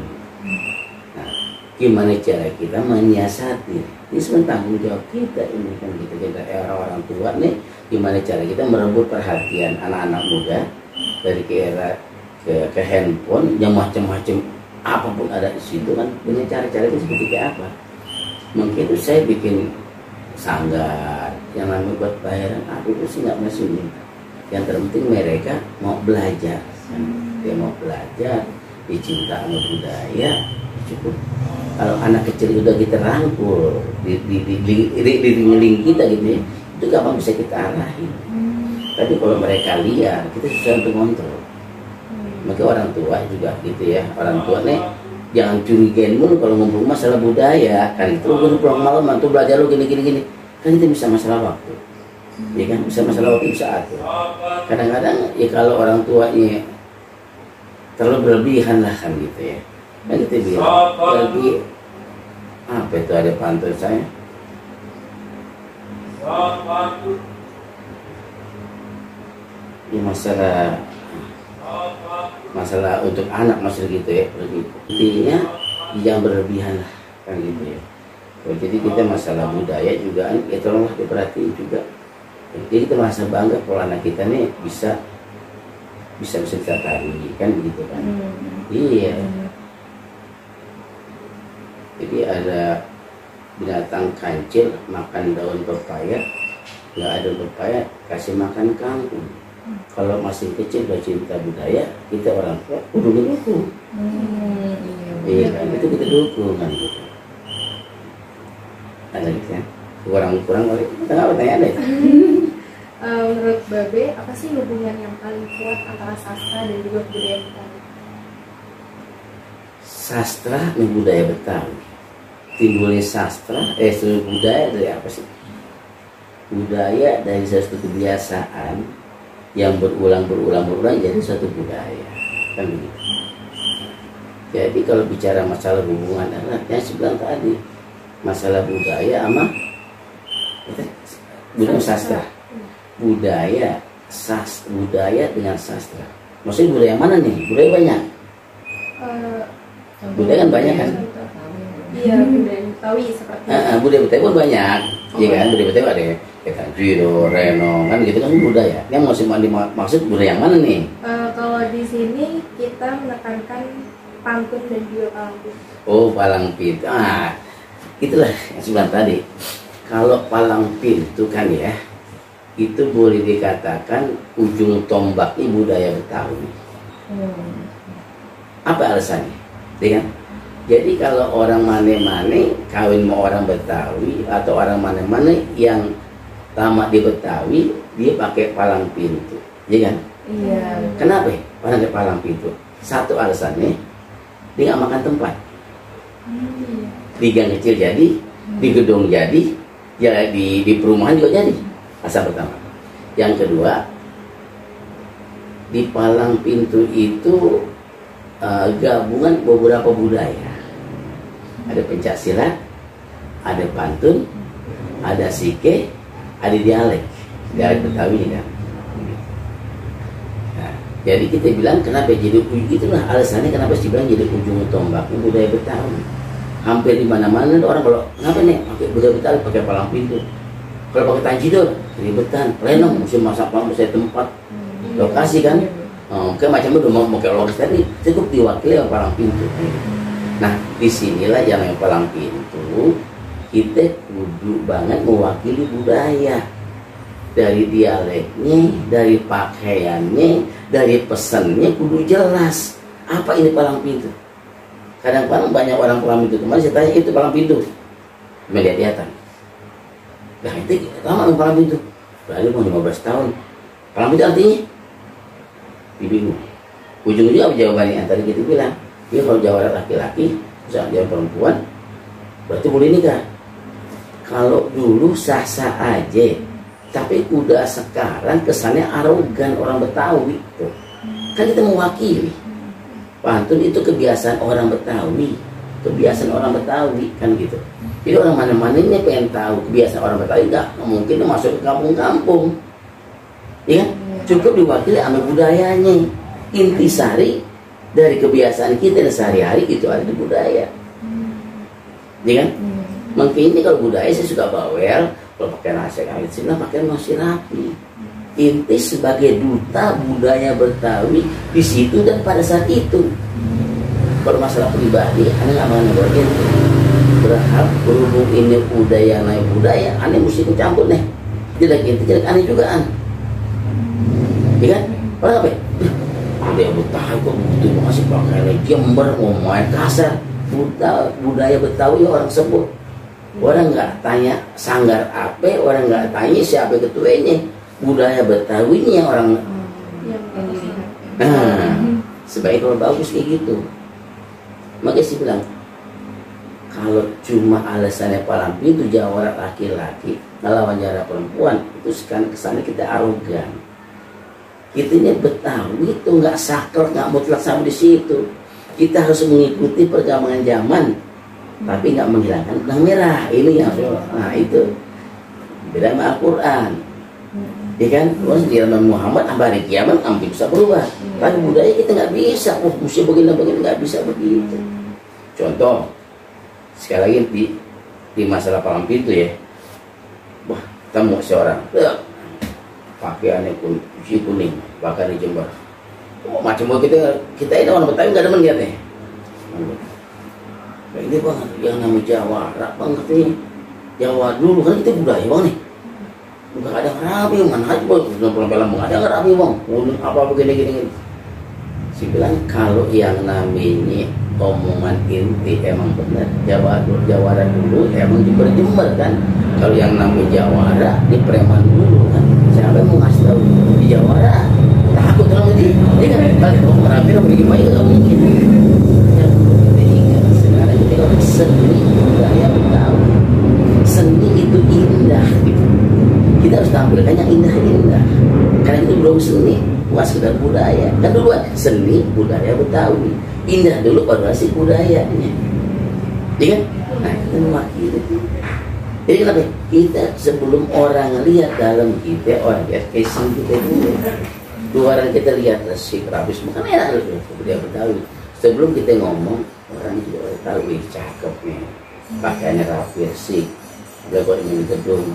Gimana cara kita menyiasati ini, sebentar tanggung jawab kita ini kan kita orang tua nih, gimana cara kita merebut perhatian anak-anak muda dari ke handphone yang macam-macam apapun ada di situ kan, punya cara-cara itu seperti apa. Mungkin itu saya bikin sanggar yang namanya buat bayaran, aku itu sih nggak masuk minta. Yang terpenting mereka mau belajar kan? Dia mau belajar, dicinta sama budaya cukup. Kalau anak kecil udah kita rangkul di link kita gitu ya, itu gampang bisa kita arahin. Tapi kalau mereka liar, kita susah untuk kontrol. Maka orang tua juga gitu ya, orang tua nih jangan curigain mulu kalau ngumpul masalah budaya kan, itu lu pulang malam tuh belajar lu gini kan, itu bisa masalah waktu, ya kan, bisa masalah waktu, bisa atur. Kadang-kadang ya kalau orang tuanya terlalu berlebihan lah kan gitu ya. Kan kita bilang lagi apa itu, ada pantun saya Ini masalah untuk anak masalah gitu ya, intinya yang berlebihan lah kan gitu ya. Jadi kita masalah budaya juga ya tolonglah diperhatiin juga. Jadi kita merasa bangga kalau anak kita nih bisa kita tari kan begitu kan. Iya. Jadi ada binatang kancil makan daun pepaya, nggak ada pepaya kasih makan kangkung. Kalau masih kecil udah cinta budaya, kita orang tua kudu dukung. Iya kan, itu kita dukung kan gitu. Ada gitu ya, kurang kita nggak bertanya deh. Menurut Babe, apa sih hubungan yang paling kuat antara sastra dan juga budaya Betawi? Sastra dan budaya Betawi. Timbulnya sastra, budaya dari apa sih? Budaya dari suatu kebiasaan yang berulang jadi suatu budaya kan begitu. Jadi kalau bicara masalah hubungan eratnya sebelah tadi masalah budaya sama budaya sastra, budaya dengan sastra. Maksudnya budaya mana nih? Budaya banyak. Budaya kan banyak kan? Iya, budaya Betawi seperti budaya Betawi pun banyak, iya kan? Budaya Betawi ada kayak Jiro, Reno, kan gitu kan budaya. Yang maksud budaya yang mana nih? Kalau di sini kita menekankan pantun dan juga palang pintu. Oh, palang pintu. Itulah yang sebelah tadi. Kalau palang pintu kan ya, itu boleh dikatakan ujung tombaknya budaya Betawi. Apa alasannya? Dengan jadi kalau orang mane-mane kawin sama orang Betawi atau orang mane-mane yang tamat di Betawi, dia pakai palang pintu, ya kan? Iya. Kenapa? Pakai palang pintu. Satu alasannya, dia nggak makan tempat. Di gang kecil jadi, di gedung jadi, ya di perumahan juga jadi. Asal pertama. Yang kedua, di palang pintu itu gabungan beberapa budaya. Ada pencaksilat, ada pantun, ada sike, ada dialek Betawi kan. Nah, jadi kita bilang kenapa jadi itulah alasannya kenapa sih bilang jadi ujung tombaknya budaya Betawi. Hampir di mana-mana orang kalau kenapa nih pakai budaya Betawi pakai palang pintu. Kalau pakai tanjidor, keribetan, plenum, mesti masak mesti tempat, lokasi kan. Kayak macam itu mau kayak logis tadi cukup diwakili oleh palang pintu. Nah, disinilah yang palang pintu kita kudu banget mewakili budaya dari dialeknya, dari pakaiannya, dari pesannya kudu jelas. Apa ini palang pintu? Kadang-kadang banyak orang palang pintu. Kemarin saya tanya itu palang pintu, lihat-lihatan. Nah itu lama palang pintu. Berarti mau 15 tahun. Palang pintu artinya? Bingung. Ujung-ujungnya apa jawabannya? Tadi kita bilang, dia kalau jawab laki-laki, misalnya jawab perempuan, berarti boleh nikah. Kalau dulu sah-sah aja, tapi udah sekarang kesannya arogan orang Betawi tuh. Kan kita mewakili. Pantun itu kebiasaan orang Betawi, kebiasaan orang Betawi kan gitu. Jadi orang mana-mananya pengen tahu kebiasaan orang Betawi, nggak mungkin masuk ke kampung-kampung, ya kan? Cukup diwakili sama budayanya. Intisari dari kebiasaan kita dan sehari-hari itu ada di budaya, ya kan? Mungkin ini kalau budaya saya suka bawel, kalau pakai nasi kawit sih pakai nasi rapi. Inti sebagai duta budaya Betawi di situ dan pada saat itu. Kalau masalah pribadi, ane nggak mau ngomongin berhak berhubung ini budaya naik budaya, ane mesti campur nih. Jelek inti jelek ane juga an, ya kan? Orang apa? Budaya Betawi kok begitu masih pakai jember ngomongin kasar. Budaya Betawi orang sebut. Orang nggak tanya sanggar apa, orang nggak tanya siapa ketuanya. Budaya Betawi ini yang orang sebaik kalau bagus kayak gitu. Makanya sih bilang kalau cuma alasannya palang pintu jawara laki-laki ngelawan jara perempuan itu sekarang kesannya kita arogan. Kitanya Betawi itu nggak saklek, nggak mutlak sama di situ. Kita harus mengikuti perkembangan zaman, tapi nggak menghilangkan benang merah. Ini yang nah itu beda sama Al-Quran. Ya kan, di zaman Muhammad sampai hari kiamat hampir bisa berubah. Tapi budaya kita nggak bisa, mesti begini nggak bisa begitu. Contoh, sekali lagi di masalah palang pintu ya, wah temu seorang, pakaiannya kuning, bahkan di Jember. Oh, macam kita ini orang Betawi nggak demen lihat nih. Nah, ini bang, yang namanya Jawara banget nih. Jawa dulu kan kita budaya bang nih. Enggak ada rapi, mana aja bang, film ada nggak rapi bang, apa begini. Si bilang kalau yang namanya omongan inti emang benar, Jawara dulu emang diperjember kan. Kalau yang namanya Jawara di preman dulu kan. Siapa mau ngasih tahu di Jawara? Takut orang ini, dia kan kalau mau rapi apa gimana nggak mungkin. Sekarang kita seni budaya Betawi, seni itu indah gitu. Kita harus tampilkan yang indah-indah, karena itu belum seni, bukan sekedar budaya. Kan dulu seni budaya Betawi, indah dulu baru sih budayanya, ya kan? Nah kita mewakili. Jadi kenapa? Kita sebelum orang lihat dalam kita, orang lihat casing kita dulu. Luaran kita lihat resik, rabis, bukan enak loh budaya Betawi. Sebelum kita ngomong, orang juga tahu, wih cakep nih, pakaiannya rapi, resik, jago dengan gedung.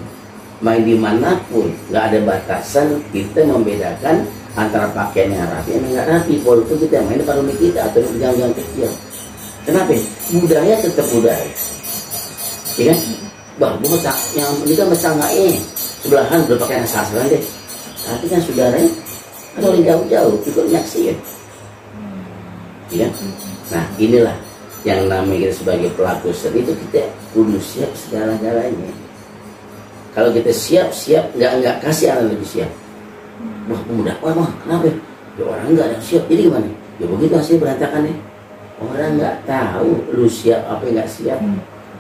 Main dimanapun, nggak ada batasan kita membedakan antara pakaian yang rapi dan nggak rapi. Walaupun kita main depan rumah kita atau di gang-gang kecil. Kenapa? Budaya tetap budaya, ya kan? Bah, bukan yang ini kan tetangganya sebelahan udah pakai sasaran deh. Tapi kan saudaranya ada orang jauh-jauh juga nyaksiin, ya. Nah inilah yang namanya kita sebagai pelaku seni itu kita kudu siap segala-galanya. Kalau kita siap nggak kasih anak lebih siap. Wah mudah, wah mah kenapa? Ya orang nggak ada siap, jadi gimana? Ya begitu hasil berantakan nih. Orang nggak tahu lu siap apa nggak siap.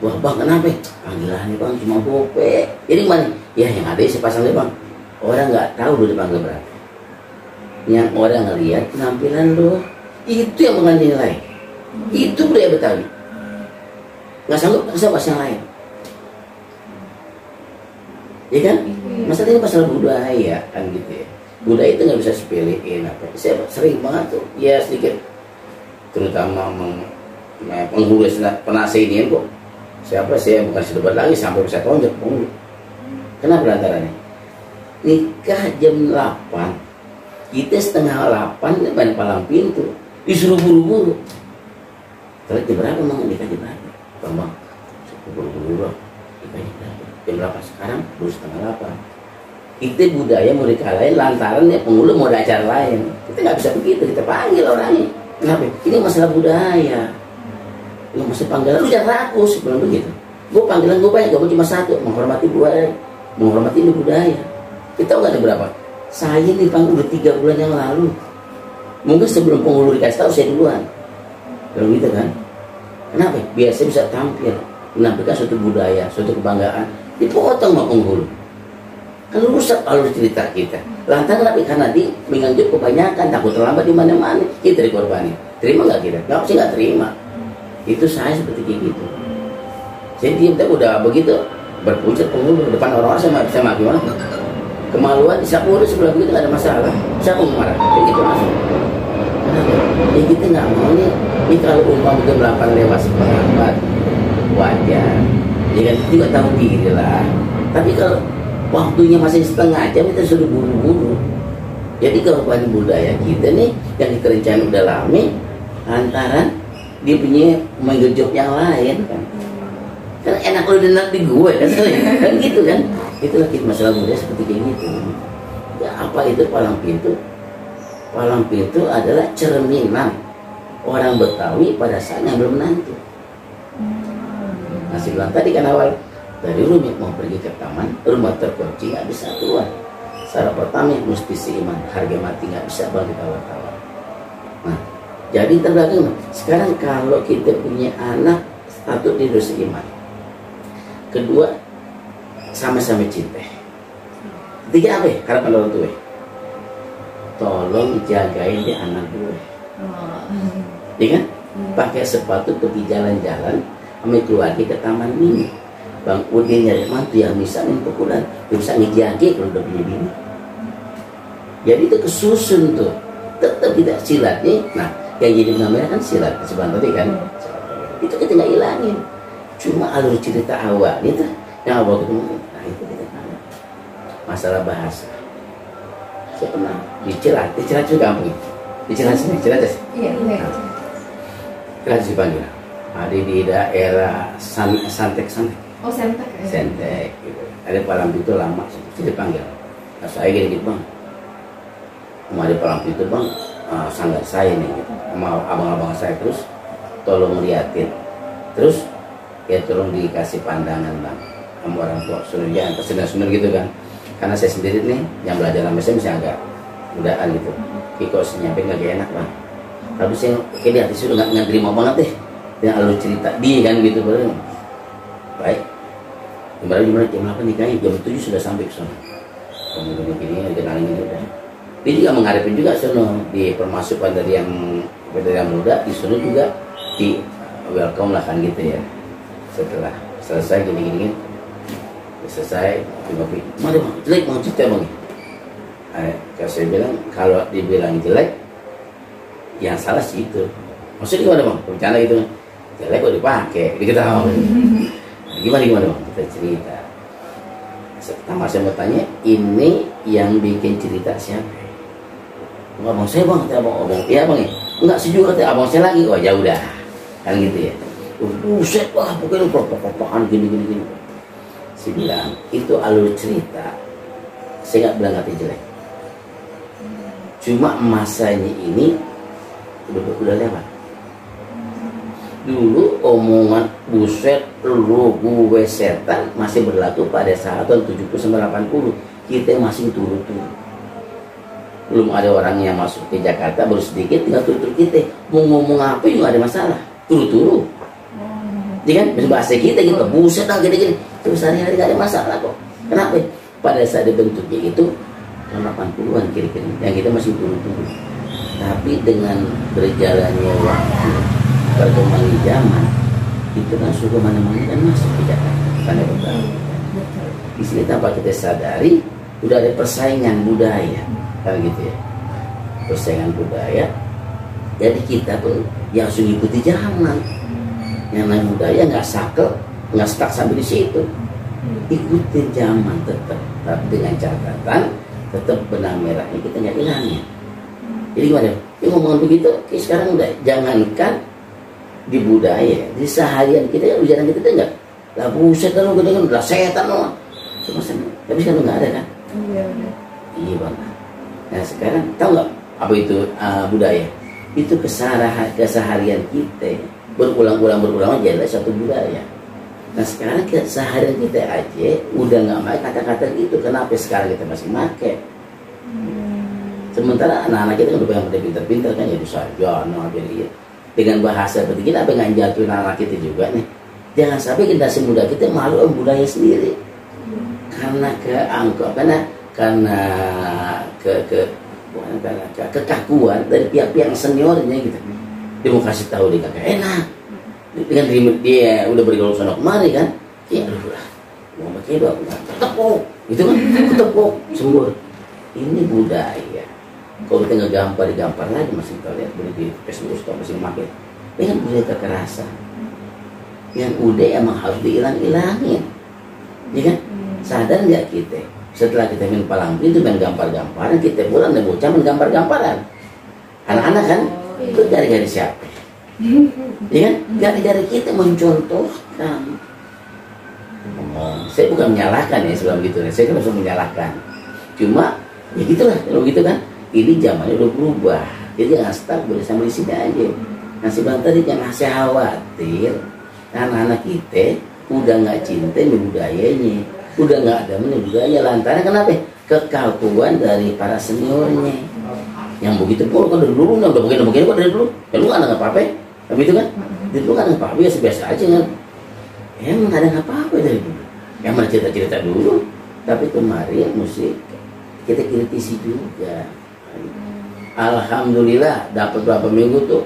Wah bang kenapa? Panggilannya bang cuma gope. Jadi gimana? Ya yang ada si pasang bang. Orang nggak tahu lu dipanggil berapa. Yang orang ngelihat penampilan lu, itu yang mengenai nilai. Itu budaya Betawi. Nggak sanggup bahasa yang lain. Ya kan? Masalah ini masalah budaya kan gitu ya. Budaya itu nggak bisa sepelein apa. Saya sering banget tuh, ya sedikit, terutama penghulu penasihin kok. Siapa saya bukan sedebat lagi sampai bisa tonjok penghulu. Kenapa berantaranya? Nikah jam 8, kita setengah 8 main palang pintu, disuruh buru-buru. Terus jam berapa emang nikah jam berapa? Bang, buru-buru nikahnya berapa? Jam berapa sekarang? Baru setengah 8. Itu budaya mau dikalahin lantaran ya penghulu mau ada acara lain. Kita nggak bisa begitu, kita panggil orangnya. Kenapa? Ini masalah budaya. Lu mesti panggilan, lu jangan rakus sebelum begitu. Gue panggilan gue banyak, gue cuma satu, menghormati budaya, menghormati ini budaya. Kita nggak ada berapa? Saya dipanggil udah 3 bulan yang lalu. Mungkin sebelum penghulu dikasih tahu saya duluan. Kalau gitu kan? Kenapa? Biar saya bisa tampil, menampilkan suatu budaya, suatu kebanggaan. Dipotong sama penghulu. Kan rusak alur cerita kita. Lantas kenapa? Karena menganjuk kebanyakan, takut terlambat di mana-mana. Kita dikorbanin. Terima nggak kita? Nggak, sih nggak terima. Itu saya seperti kayak gitu. Saya diam, tapi udah begitu berpucat penghulu depan orang-orang saya gimana? Kemaluan disapu sebelah begitu nggak ada masalah. Siapa mau marah? Kayak gitu langsung. Kenapa? Ya kita nggak mau nih. Ini kalau umpama jam 8 lewat seperempat wajar. Ya kan kita juga tahu diri lah. Tapi kalau waktunya masih setengah jam kita sudah buru-buru. Jadi korban budaya kita nih yang dikerencanain udah lama lantaran dia punya menggejok yang lain kan. Kan enak kalau denak di gue kan, kan gitu kan. Itulah masalah budaya seperti kayak gitu. Ya, apa itu palang pintu? Palang pintu adalah cerminan orang Betawi pada saat yang belum menantu. Masih bilang tadi kan awal dari rumah mau pergi ke taman, rumah terkunci nggak bisa keluar. Syarat pertama mesti seiman, harga mati nggak bisa bagi tawar-tawar. Nah, jadi terbelakang. Sekarang kalau kita punya anak satu dia harus seiman. Kedua sama-sama cinta. Ketiga apa ya? Harapan orang tua. Tolong jagain dia anak gue. Ya kan? Pakai sepatu pergi jalan-jalan sama keluarga ke taman mini. Bang Udin nyari mantu yang bisa pukulan, yang bisa ngejagi kalau udah punya bini. Jadi itu kesusun tuh, tetap tidak silatnya. Nah, yang jadi namanya kan silat sebentar tadi kan, itu kita nggak hilangin. Cuma alur cerita awal itu yang awal ketemu, nah itu kita tahu. Masalah bahasa. Saya pernah dicelat juga gampang. Dicelat sini, dicelat sih. Iya. Dicelat dipanggil. Ada di daerah Santek. Oh, Sentek ya? Sentek gitu. Ada Palang Pintu lama, saya dipanggil. Nah, saya gini gitu bang, mau di Palang Pintu bang, sanggar saya nih gitu, sama abang-abang saya, terus tolong liatin, terus ya tolong dikasih pandangan bang, sama orang tua suruh ya, tersenar gitu kan, karena saya sendiri nih yang belajar sama saya masih agak mudaan gitu, kok nyampe nggak enak bang, tapi saya kayak di hati sudah nggak terima banget deh, yang lalu cerita dia kan gitu baru, baik. Gimana jam 8 nikahnya, jam 7 sudah sampai ke sana. Kemudian gini, dikenalin gitu udah. Dia juga mengharapin juga sono di permasukan dari yang muda, di sono juga di welcome lah kan gitu ya. Setelah selesai gini, selesai kopi. Mana bang, jelek mau cerita bang. Kalau saya bilang kalau dibilang jelek, yang salah sih itu. Maksudnya gimana bang? Bercanda gitu, jelek kok dipakai, diketahui. Gimana bang, kita cerita. Pertama saya mau tanya, ini yang bikin cerita siapa? Abang saya bang, kata abang, iya bang ya, enggak sejuk kata abang saya lagi, oh ya udah, kan gitu ya. Buset wah, pokoknya pokok-pokokan gini. Saya bilang itu alur cerita, saya nggak bilang kata jelek. Cuma masanya ini udah lewat. Dulu omongan buset lu gue setan masih berlaku pada saat tahun 70-80. Kita masih turun-turun. Belum ada orang yang masuk ke Jakarta baru sedikit tinggal turun kita. Mau ngomong apa juga ada masalah. Turun-turun. Jadi kan bahasa kita gitu buset lah gini-gini. Terus hari-hari gak ada masalah kok. Kenapa? Pada saat dibentuknya itu tahun 80-an kira-kira yang kita masih turun-turun. Tapi dengan berjalannya waktu, perkembangan zaman itu kan suku mana-mana kan masuk ke Jakarta karena beberapa di sini tanpa kita sadari udah ada persaingan budaya kan gitu ya, persaingan budaya. Jadi kita pun yang harus mengikuti zaman yang namanya budaya, nggak sakel nggak stuck sampai di situ, ikutin zaman tetap, tapi dengan catatan tetap benang merahnya kita nggak hilangin. Jadi gimana? Ya ngomong begitu, sekarang udah jangankan di budaya, di seharian kita kan ujaran kita enggak lah buset kalau gede kan udah setan loh itu maksudnya, tapi sekarang nggak ada kan? Iya bang. Nah sekarang tahu nggak apa itu budaya? Itu keseharian kita berulang jadi satu budaya. Nah sekarang keseharian kita aja udah nggak pakai kata-kata gitu. Kenapa sekarang kita masih pakai? Sementara anak-anak kita kan udah pengen pintar-pintar kan jadi sarjana jadi dengan bahasa seperti kita apa nggak jatuhin anak kita juga nih. Jangan sampai generasi muda kita malu sama budaya sendiri karena karena kekakuan dari pihak-pihak seniornya gitu. Dia mau kasih tahu dia kagak enak dengan dia udah bergaul sana kemari kan ya aduh lah mau pakai doang ketepuk gitu kan ketepuk sembur. Ini budaya. Kalau kita ngegampar lagi masih kita lihat di Facebook atau masih makin ini kan budaya kekerasan yang udah emang harus dihilang-hilangin ya kan? Sadar nggak kita setelah kita main Palang Pintu main gampar-gamparan kita pulang dan bocah main gampar-gamparan anak-anak kan itu dari siapa ya kan? Dari kita mencontohkan. Saya bukan menyalahkan ya sebelum gitu saya kan langsung menyalahkan cuma ya gitulah kalau gitu kan ini zamannya udah berubah jadi jangan stuck boleh sama di sini aja. Nah sebentar tadi jangan saya khawatir anak-anak kita udah nggak cinta sama budayanya udah nggak ada budaya lantaran kenapa? Kekakuan dari para seniornya yang begitu pun kan dari dulu udah begini kok dari dulu ya lu nggak ada apa-apa tapi itu kan dari dulu nggak ada apa-apa ya biasa aja kan emang nggak ada apa-apa dari dulu yang mana cerita-cerita dulu tapi kemarin musik kita kritisi juga. Alhamdulillah dapat berapa minggu tuh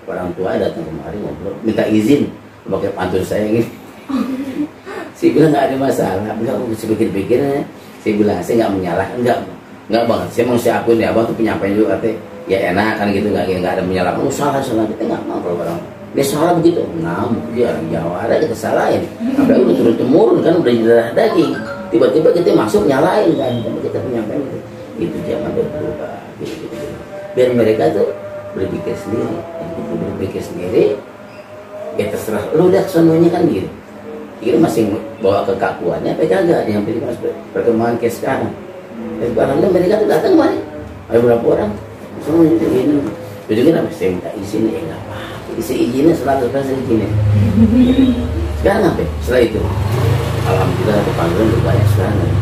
orang tua datang kemari ngobrol minta izin pakai pantun saya ini Saya bilang nggak ada masalah, enggak, saya pikir-pikir, saya bilang saya nggak menyalahkan, enggak banget, saya mau saya akui ya abang tuh penyampaian juga katanya, ya enak kan gitu, nggak ada menyalahkan, oh salah kita nggak mau kalau orang dia salah begitu, ngamuk dia orang Jawa ada kita salahin, apalagi udah turun temurun kan udah darah daging, tiba-tiba kita masuk nyalain kan, kita penyampaian itu zaman dulu Pak, gitu. Biar mereka tuh berpikir sendiri, ya terserah lu udah sononya kan gitu. Kita masih bawa ke kakuannya, tapi kagak yang pilih mas perkembangan kayak sekarang. Dan sekarang mereka tuh datang kemana? Ada berapa orang? Semua itu ini. Jadi kan saya minta izin, nggak apa-apa. Isi izinnya 100% izinnya. Sekarang apa? Setelah itu, alhamdulillah ada panggilan lebih banyak sekarang.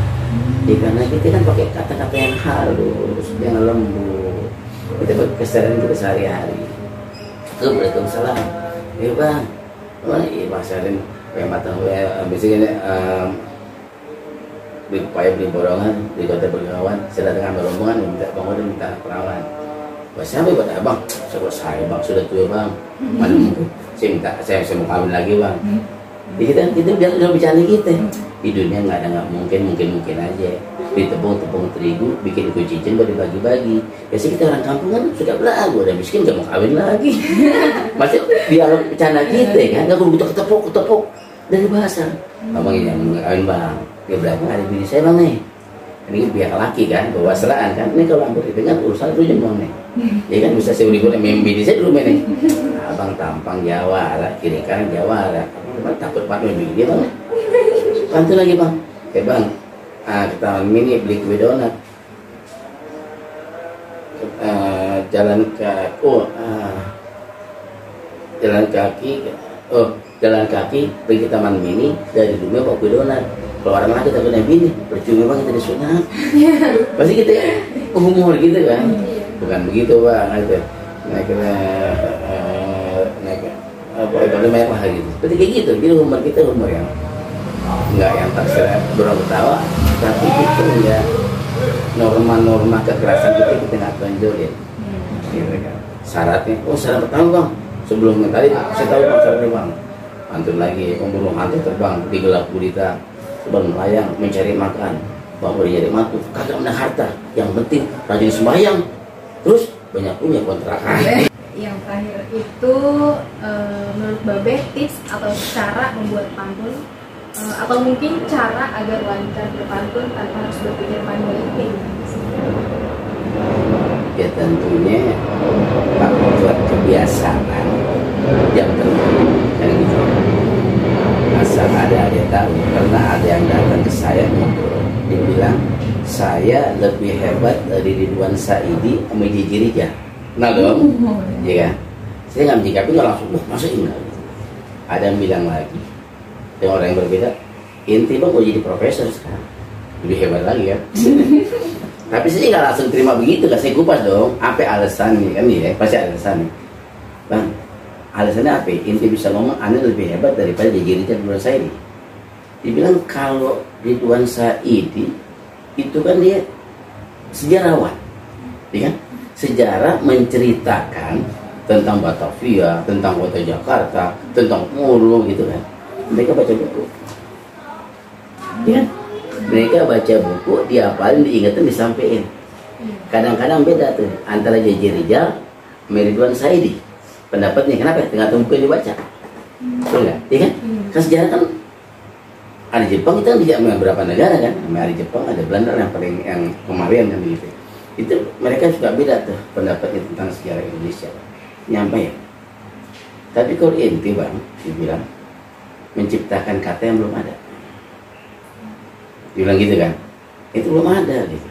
Ya, karena kita kan pakai kata-kata yang halus, yang lembut. Kita pakai kesadaran kita sehari-hari. Waalaikumsalam. Ya bang, iya Mas Arin. Kayak matang biasanya beli borongan di kota Begawan, saya datang ambil rombongan minta bang udah minta perawan. Wah siapa buat abang? Saya bang sudah tua bang, mana mungkin saya mau kawin lagi bang. Jadi kita udah bicara kita di dunia nggak mungkin aja. Di tepung terigu bikin kue cincin baru dibagi-bagi. Biasanya kita orang kampung kan suka belagu, udah miskin gak mau kawin lagi. Masih dialog bercanda kita kan, nggak perlu ketepuk dari bahasa. Abang ini yang kawin bang, dia bilang ada bini saya bang nih. Ini pihak laki kan, bawa seraan kan. Ini kalau hampir itu kan urusan itu bang nih. Ya kan bisa saya udah bini saya dulu nih. Abang tampang Jawa lah, kiri kanan Jawa lah. Abang takut banget bini dia bang. Bantu lagi bang, bang. Kita mini beli kue donat, jalan kaki pergi ke taman mini dari rumah bawa kue donat. Kalau orang lagi kita kena bini, percuma bang kita disunat. Pasti kita umur gitu kan, bukan begitu bang. Naik baru mewah gitu. Seperti kayak gitu. Jadi umur kita umur yang enggak yang terserah berketawa, tapi itu ya norma-norma kekerasan kita nggak tonjolin. Gitu kan. Syaratnya, syarat pertama bang, sebelum tadi saya tahu bang syaratnya bang. Pantun lagi, pemburu hantu terbang di gelap gulita, sebelum melayang mencari makan, bang boleh jadi mantu, kagak menang harta, yang penting rajin sembahyang, terus banyak punya kontrakan. Yang terakhir itu menurut Babe tips atau cara membuat pantun atau mungkin cara agar lancar berpantun tanpa harus berpikir panjang. Ya tentunya Pak buat kebiasaan yang terbaik kan gitu. Asal ada tahu, karena ada yang datang ke saya ngobrol, dia bilang saya lebih hebat dari Ridwan Saidi sama Jiji Rija. Nah dong, ya kan? Saya nggak menyikapi nggak langsung, masa enggak? Ada yang bilang lagi, dengan orang yang berbeda, inti bang mau jadi profesor sekarang, lebih hebat lagi kan? Tapi saya nggak langsung terima begitu, kan saya kupas dong, apa alasannya kan ya? Pasti alasannya, bang. Alasannya apa? Inti bisa ngomong, Anda lebih hebat daripada Jiji Rija Ridwan Saidi. Dibilang kalau Ridwan Saidi itu kan dia sejarawan, ya kan? Sejarah menceritakan tentang Batavia, tentang kota Jakarta, tentang Mulu gitu kan. Mereka baca buku, ya? Mereka baca buku, dihafalin, diingetin, disampaikan. Kadang-kadang beda tuh antara Jiji Rijal sama Ridwan Saidi. Pendapatnya kenapa? Tergantung buku yang dibaca. Betul nggak? Iya kan? Kan sejarah kan ada Jepang, kita kan tidak beberapa negara kan. Ada Jepang, ada Belanda yang kemarin kan begitu. Itu mereka juga beda tuh pendapatnya tentang sejarah Indonesia. Nyampe ya. Tapi kalau inti bang, dibilang menciptakan kata yang belum ada. Dibilang gitu kan? Itu belum ada gitu.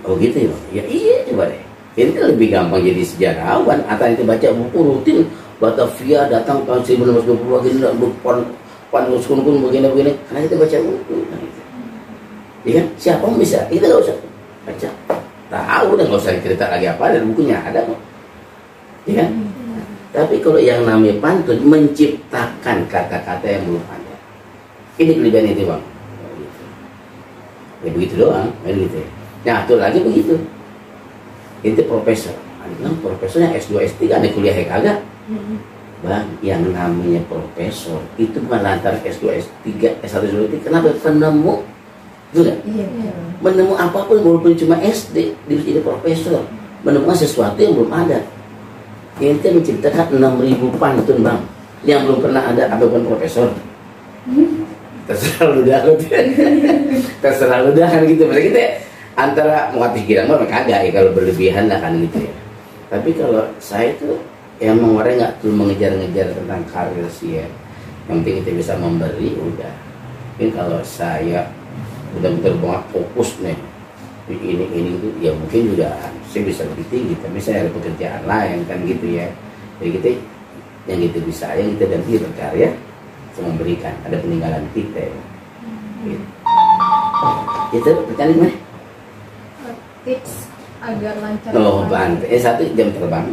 Oh gitu ya bang? Ya iya coba deh. Ini kan lebih gampang jadi sejarawan. Atau itu baca buku rutin Batavia datang tahun 1920 begini pan kun begini. Karena kita baca buku kan gitu. Ya kan? Siapa yang bisa? Kita nggak usah baca. Tahu udah nggak usah cerita lagi apa, dan bukunya ada kok. Ya kan? Tapi kalau yang namanya pantun menciptakan kata-kata yang belum ada. Ini kelebihan itu bang. Ya begitu doang, kan gitu. Nah, atur lagi begitu. Itu profesor. Ada bilang profesornya S2 S3 ada kuliah kagak. Bang, yang namanya profesor itu bukan lantaran S2, S3, S1, S2, kenapa penemu? Juga Iya. menemu apapun walaupun cuma SD dia bisa jadi profesor, menemukan sesuatu yang belum ada. Kita menciptakan 6.000 pantun bang yang belum pernah ada, apa bukan profesor? Terserah lu dah, terserah lu dah kan gitu. Maksudnya kita antara mau pikiran mah kagak ya kalau berlebihan lah kan gitu ya. Tapi kalau saya itu emang orang nggak tuh mengejar-ngejar tentang karir sih ya. Yang penting kita bisa memberi udah. Mungkin kalau saya benar-benar banget fokus nih di ini itu ya mungkin juga saya bisa lebih tinggi, tapi saya ada pekerjaan lain kan gitu ya. Jadi kita yang kita bisa aja kita ganti berkarya, memberikan ada peninggalan kita ya. Gitu. Itu pertanyaan mana? Tips agar lancar. Oh bantu, satu jam terbang,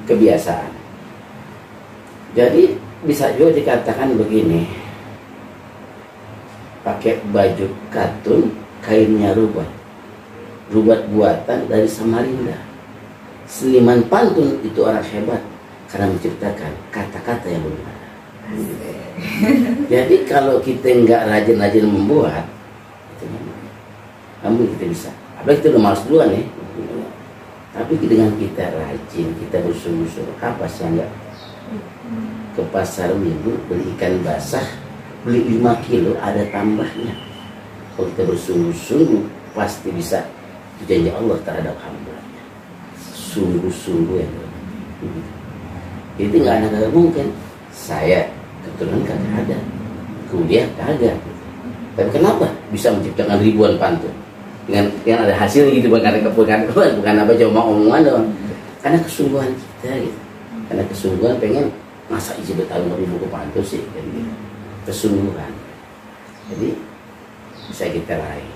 kebiasaan. Jadi bisa juga dikatakan begini, pakai baju katun, kainnya rubat buatan dari Samarinda. Seniman pantun itu orang hebat karena menciptakan kata-kata yang belum ada. Jadi kalau kita nggak rajin-rajin membuat, itu kamu kita bisa. Apalagi kita udah malas duluan ya. Tapi dengan kita rajin, kita bersungguh-sungguh, apa sih enggak? Ke pasar minggu beli ikan basah, beli 5 kilo ada tambahnya. Kalau kita bersungguh-sungguh pasti bisa, itu janji Allah terhadap hambanya. Sungguh-sungguh ya. Itu nggak ada mungkin. Saya keturunan kagak ada, kuliah kagak. Tapi kenapa bisa menciptakan ribuan pantun dengan ada hasil gitu, bukan apa cuma omongan doang. Karena kesungguhan kita gitu. Karena kesungguhan pengen masa isi bertahun ribu ke pantun sih kan gitu. Kesungguhan. Jadi bisa kita raih.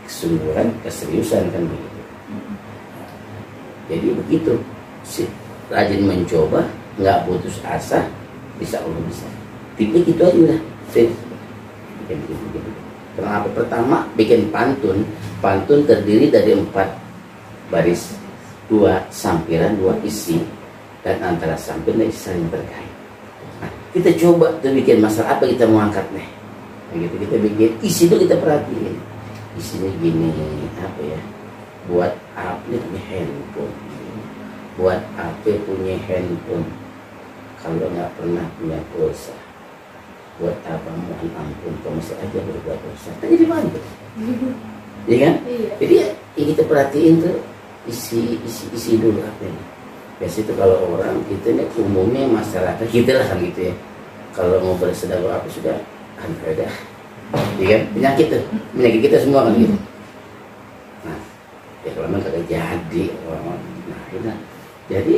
Kesungguhan, keseriusan kan begitu. Jadi begitu sih, rajin mencoba, nggak putus asa, bisa Allah bisa. Tipe gitu aja udah. Kenapa? Pertama bikin pantun. Pantun terdiri dari 4 baris, 2 sampiran, 2 isi, dan antara sampir dan isi saling terkait. Nah, kita coba tuh bikin masalah apa kita mau angkat nih. Begitu kita bikin isi itu kita perhatiin. Isinya gini, apa ya? Buat apa punya handphone? Buat apa punya handphone? Kalau nggak pernah punya pulsa, buat apa mohon ampun kau masih aja berbuat dosa? Kan jadi bantu, iya kan? Iya. Jadi ya kita perhatiin tuh isi dulu apa ini. Biasa itu kalau orang kita nih umumnya masyarakat kita lah kan gitu ya. Kalau mau bersedekah apa sudah ada, iya kan? Penyakit kita semua kan gitu. Nah, ya kalau memang kagak jadi orang, nah itu, jadi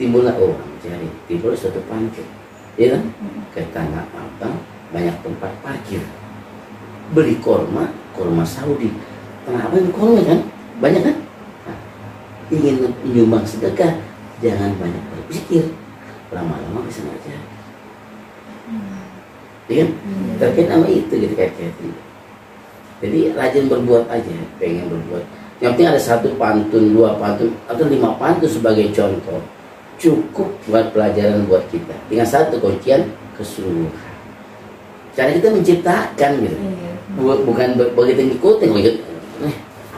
timbullah orang cari, timbul suatu pantun, ya kan? Ke Tanah Abang banyak tempat parkir, beli korma Saudi. Tanah Abang korma kan, banyak kan? Nah, ingin menyumbang sedekah, jangan banyak berpikir, lama-lama bisa aja. Ya kan? Terkait sama itu gitu kayak gitu. Jadi rajin berbuat aja, pengen berbuat. Yang penting ada 1 pantun, 2 pantun, atau 5 pantun sebagai contoh. Cukup buat pelajaran buat kita. Dengan 1 kuncian kesungguhan. Cara kita menciptakan gitu. Bukan begitu ngikutin,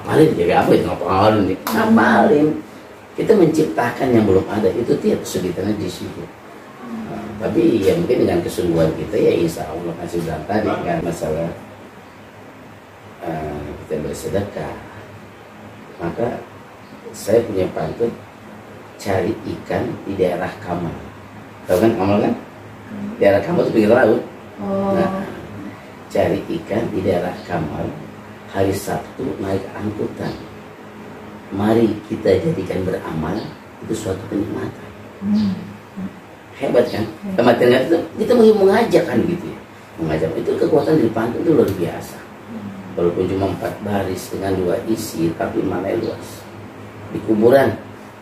apalin jadi apa itu ngapalin. Kita menciptakan yang belum ada, itu tiap kesulitannya di situ. Tapi ya mungkin dengan kesungguhan kita ya insya Allah kasih bilang tadi kan masalah kita bersedekah. Maka saya punya pantun, cari ikan di daerah Kamal. Tahu kan Kamal kan? Daerah Kamal itu pinggir laut. Nah, cari ikan di daerah Kamal, hari Sabtu naik angkutan. Mari kita jadikan beramal itu suatu kenikmatan. Hebat kan? Kematian itu kita mengajak kan gitu ya. Mengajak itu kekuatan di pantun itu luar biasa. Walaupun cuma 4 baris dengan 2 isi, tapi mana luas. Di kuburan,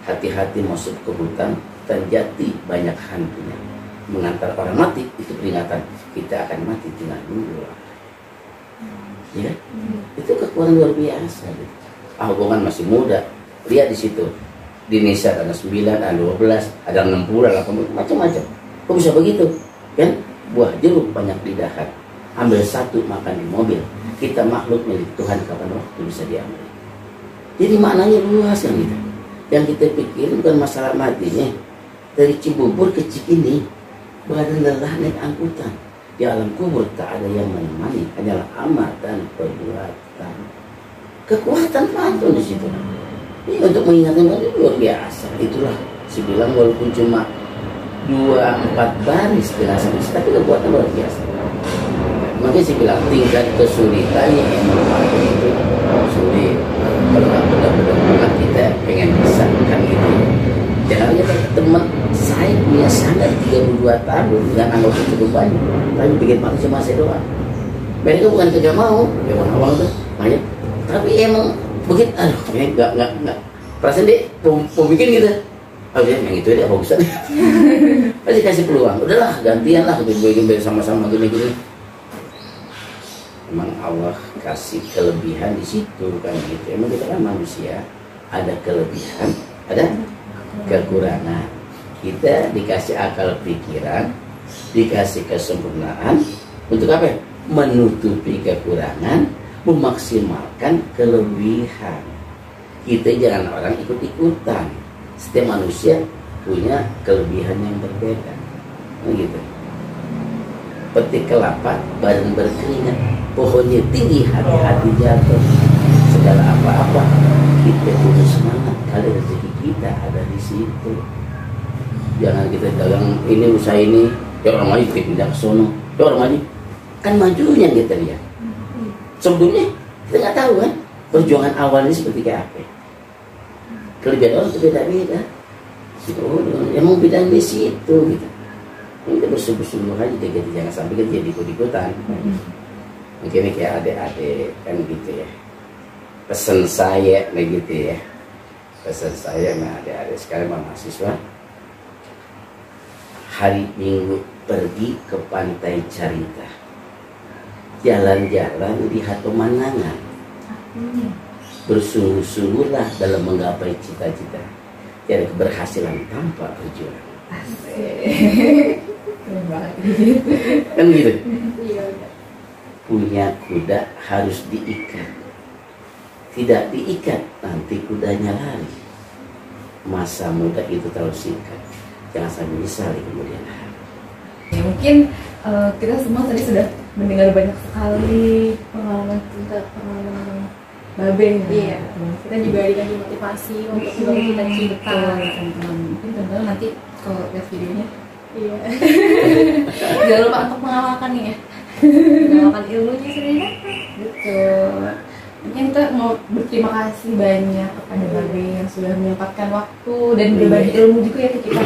hati-hati masuk ke hutan, terjadi banyak hantunya. Mengantar orang mati itu peringatan, kita akan mati tinggal dulu. Ya, itu kekuatan luar biasa. Gitu. Hubungan masih muda, lihat di situ. di Indonesia ada 9, ada 12, ada 60, ada 80, macam-macam. Kok bisa begitu? Kan buah jeruk banyak di dahan, ambil satu makan di mobil. Kita makhluk milik Tuhan, kapan waktu bisa diambil. Jadi maknanya luas yang gitu. Yang kita pikirin bukan masalah matinya. Dari Cibubur ke Cikini, badan lelah naik angkutan. Di alam kubur tak ada yang menemani, hanyalah amal dan perbuatan. Kekuatan pantun di situ. Ini untuk mengingatkan itu luar biasa. Itulah saya bilang, walaupun cuma 2-4 baris jenazah, tapi kekuatan luar biasa. Makanya saya bilang tingkat kesulitannya yang merupakan itu sulit. Kalau nggak benar-benar banget kita pengen bisa kan gitu. Jangan lihat teman saya punya sangat 32 tahun dengan anggota cukup banyak, tapi bikin malu cuma saya doang. Mereka bukan kerja mau, memang awal tuh banyak, tapi emang begitu. Aduh, ini nggak. Perasaan dia mau bikin gitu. Oh dia yang itu dia bagusan. Pasti kasih peluang. Udahlah gantian lah, bikin sama-sama gini-gini. Emang Allah kasih kelebihan di situ kan gitu. Emang kita kan manusia, ada kelebihan, ada kekurangan. Kita dikasih akal pikiran, dikasih kesempurnaan untuk apa? Menutupi kekurangan, memaksimalkan kelebihan. Kita jangan orang ikut-ikutan. Setiap manusia punya kelebihan yang berbeda. Gitu. Petik kelapa, badan berkeringat, pohonnya tinggi, hati-hati jatuh. Segala apa-apa kita punya semangat, kali rezeki kita ada di situ. Jangan kita dagang ini usaha ini, ya orang maju kita pindah ke sono, ya orang maju. Kan majunya kita lihat. Sebelumnya kita nggak tahu kan perjuangan awalnya seperti kayak apa. Kelebihan orang itu beda-beda. Emang bidang di situ gitu. Kita bersungguh-sungguh aja, jadi jangan sampai kita jadi ikut-ikutan. Mungkin kayak adik-adik kan gitu ya. Pesan saya begitu ya. Pesan saya sama adik-adik sekarang mahasiswa. Hari Minggu pergi ke pantai Carita. Jalan-jalan lihat pemandangan. Bersungguh-sungguhlah dalam menggapai cita-cita. Tiada keberhasilan tanpa perjuangan. Kan gitu. Punya kuda harus diikat. Tidak diikat nanti kudanya lari. Masa muda itu terlalu singkat. Jangan sampai menyesal di kemudian hari. Ya, mungkin kita semua tadi sudah mendengar banyak sekali pengalaman Babe. Iya. Kita juga dikasih motivasi untuk menggapai cita-cita. Teman-teman, mungkin teman-teman nanti kalau lihat videonya, Iya. jangan lupa untuk mengamalkan ya. Mengamalkan ilmunya sudah dapat. Betul. Mungkin kita mau berterima kasih banyak kepada Babe yang sudah menyempatkan waktu dan berbagi ilmu juga ya ke kita.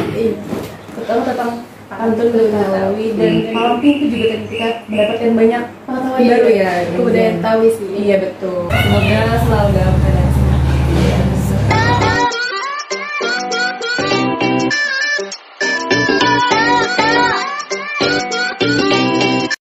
Terutama tentang pantun Betawi dan malam minggu juga tadi kita mendapatkan banyak pengetahuan baru ya. Kebudayaan Betawi sih. Iya betul. Semoga selalu dalam